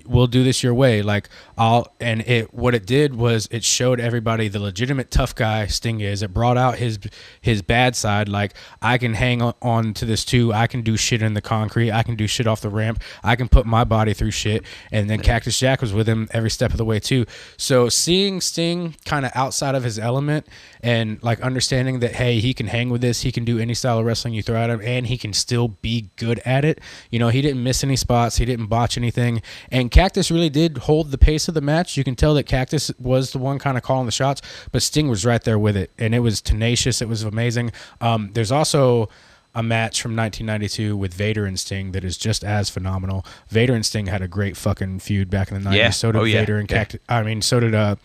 we'll do this your way. Like what it did was it showed everybody the legitimate tough guy Sting is. It brought out his bad side. Like, I can hang on to this too. I can do shit in the concrete. I can do shit off the ramp. I can put my body through shit. And then Cactus Jack was with him every step of the way too. So seeing Sting kind of outside of his element and like understanding that, hey, he can hang with this. He can do any style of wrestling you throw at him, and he can still be good at it. You know, he didn't miss any spots. He didn't botch anything. And Cactus really did hold the pace of the match. You can tell that Cactus was the one kind of calling the shots, but Sting was right there with it, and it was tenacious. It was amazing. There's also a match from 1992 with Vader and Sting that is just as phenomenal. Vader and Sting had a great fucking feud back in the 90s. Yeah. So did Vader and Cactus. I mean, so did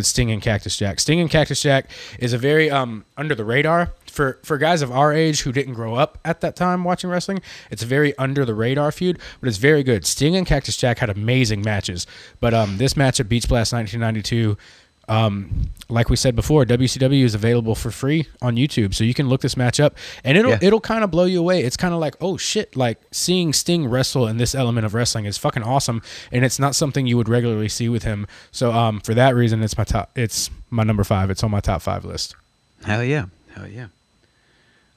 Sting and Cactus Jack. Sting and Cactus Jack is a very under the radar for guys of our age who didn't grow up at that time watching wrestling. It's a very under the radar feud, but it's very good. Sting and Cactus Jack had amazing matches, but this match at Beach Blast 1992. Like we said before, WCW is available for free on YouTube, so you can look this match up, and it'll kind of blow you away. It's kind of like, oh shit, like seeing Sting wrestle in this element of wrestling is fucking awesome, and it's not something you would regularly see with him. So for that reason, it's my number 5. It's on my top 5 list. Hell yeah.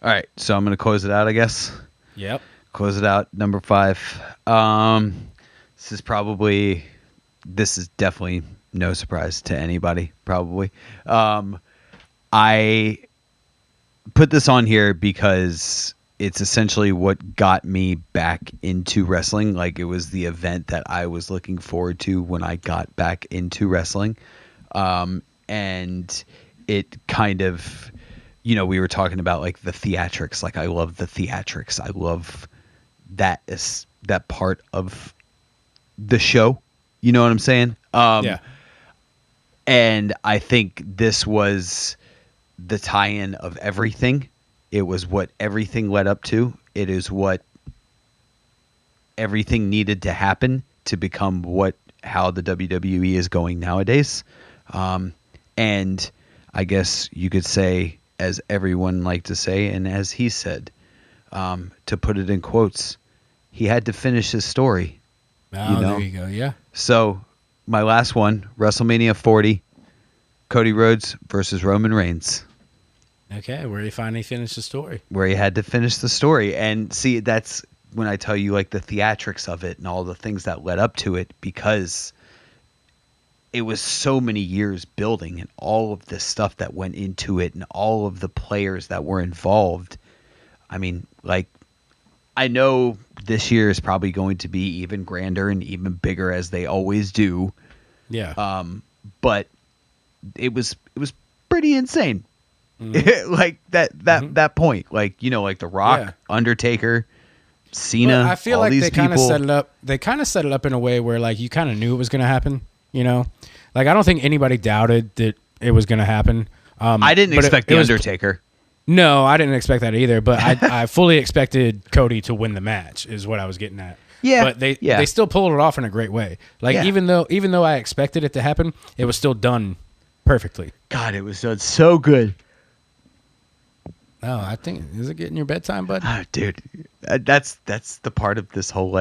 All right, so I'm gonna close it out, I guess. Yep. Close it out. Number 5. This is definitely no surprise to anybody, probably. I put this on here because it's essentially what got me back into wrestling. Like, it was the event that I was looking forward to when I got back into wrestling. And it kind of, we were talking about like the theatrics. Like, I love the theatrics. I love that part of the show. You know what I'm saying? Yeah. And I think this was the tie-in of everything. It was what everything led up to. It is what everything needed to happen to become how the WWE is going nowadays. And I guess you could say, as everyone liked to say, and as he said, to put it in quotes, he had to finish his story. Oh, there you go. Yeah. So my last one, WrestleMania 40, Cody Rhodes versus Roman Reigns. Okay, where he finally finished the story. Where he had to finish the story. And see, that's when I tell you like the theatrics of it and all the things that led up to it, because it was so many years building and all of the stuff that went into it and all of the players that were involved. I mean, like, I know this year is probably going to be even grander and even bigger, as they always do. Yeah. But it was pretty insane. Like that point, like, like The Rock, Undertaker, Cena. But I feel like they kind of set it up. They kind of set it up in a way where like you kind of knew it was going to happen. Like, I don't think anybody doubted that it was going to happen. I didn't expect the Undertaker. No, I didn't expect that either. But I fully expected Cody to win the match, is what I was getting at. Yeah, but they still pulled it off in a great way. Like, even though I expected it to happen, it was still done perfectly. God, it was done so good. Oh, I think, is it getting your bedtime, bud? Oh, dude, that's the part of this whole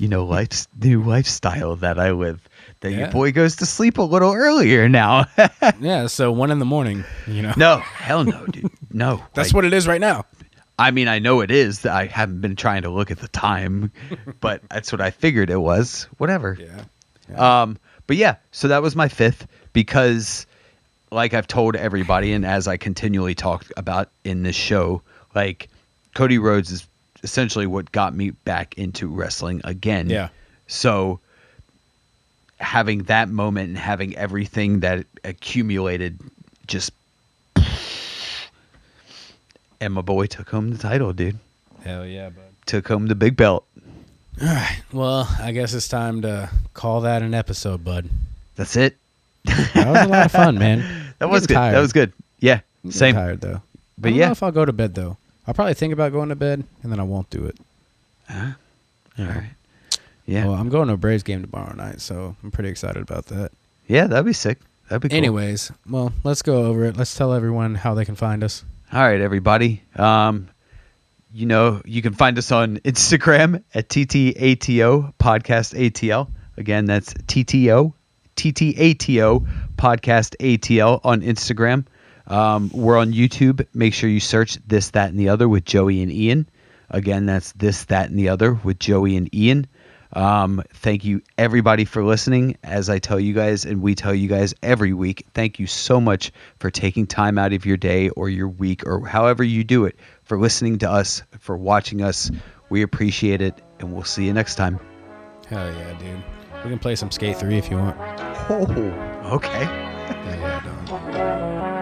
new lifestyle that I live. That your boy goes to sleep a little earlier now. Yeah, so 1 a.m. No, hell no, dude. No. That's what it is right now. I mean, I know it is. I haven't been trying to look at the time, but that's what I figured it was. Whatever. Yeah. But yeah, so that was my 5th, because like I've told everybody, and as I continually talk about in this show, like Cody Rhodes is essentially what got me back into wrestling again. Yeah. So having that moment and having everything that accumulated just, and my boy took home the title, dude. Hell yeah, bud. Took home the big belt. All right. Well, I guess it's time to call that an episode, bud. That's it. That was a lot of fun, man. That was good. Tired. That was good. Yeah. Same. I'm tired though. But I don't know if I'll go to bed though. I'll probably think about going to bed and then I won't do it. All right. Yeah. Well, I'm going to a Braves game tomorrow night, so I'm pretty excited about that. Yeah, that'd be sick. That'd be cool. Anyways, well, let's go over it. Let's tell everyone how they can find us. All right, everybody. You know, you can find us on Instagram at TTATO Podcast ATL. Again, that's TTATO Podcast ATL on Instagram. We're on YouTube. Make sure you search This, That, and the Other with Joey and Ian. Again, that's This, That, and the Other with Joey and Ian. Thank you everybody for listening. As I tell you guys, and we tell you guys every week, thank you so much for taking time out of your day or your week or however you do it, for listening to us, for watching us. We appreciate it, and we'll see you next time. Hell yeah, dude. We can play some Skate 3 if you want. Oh, okay. Yeah, dog.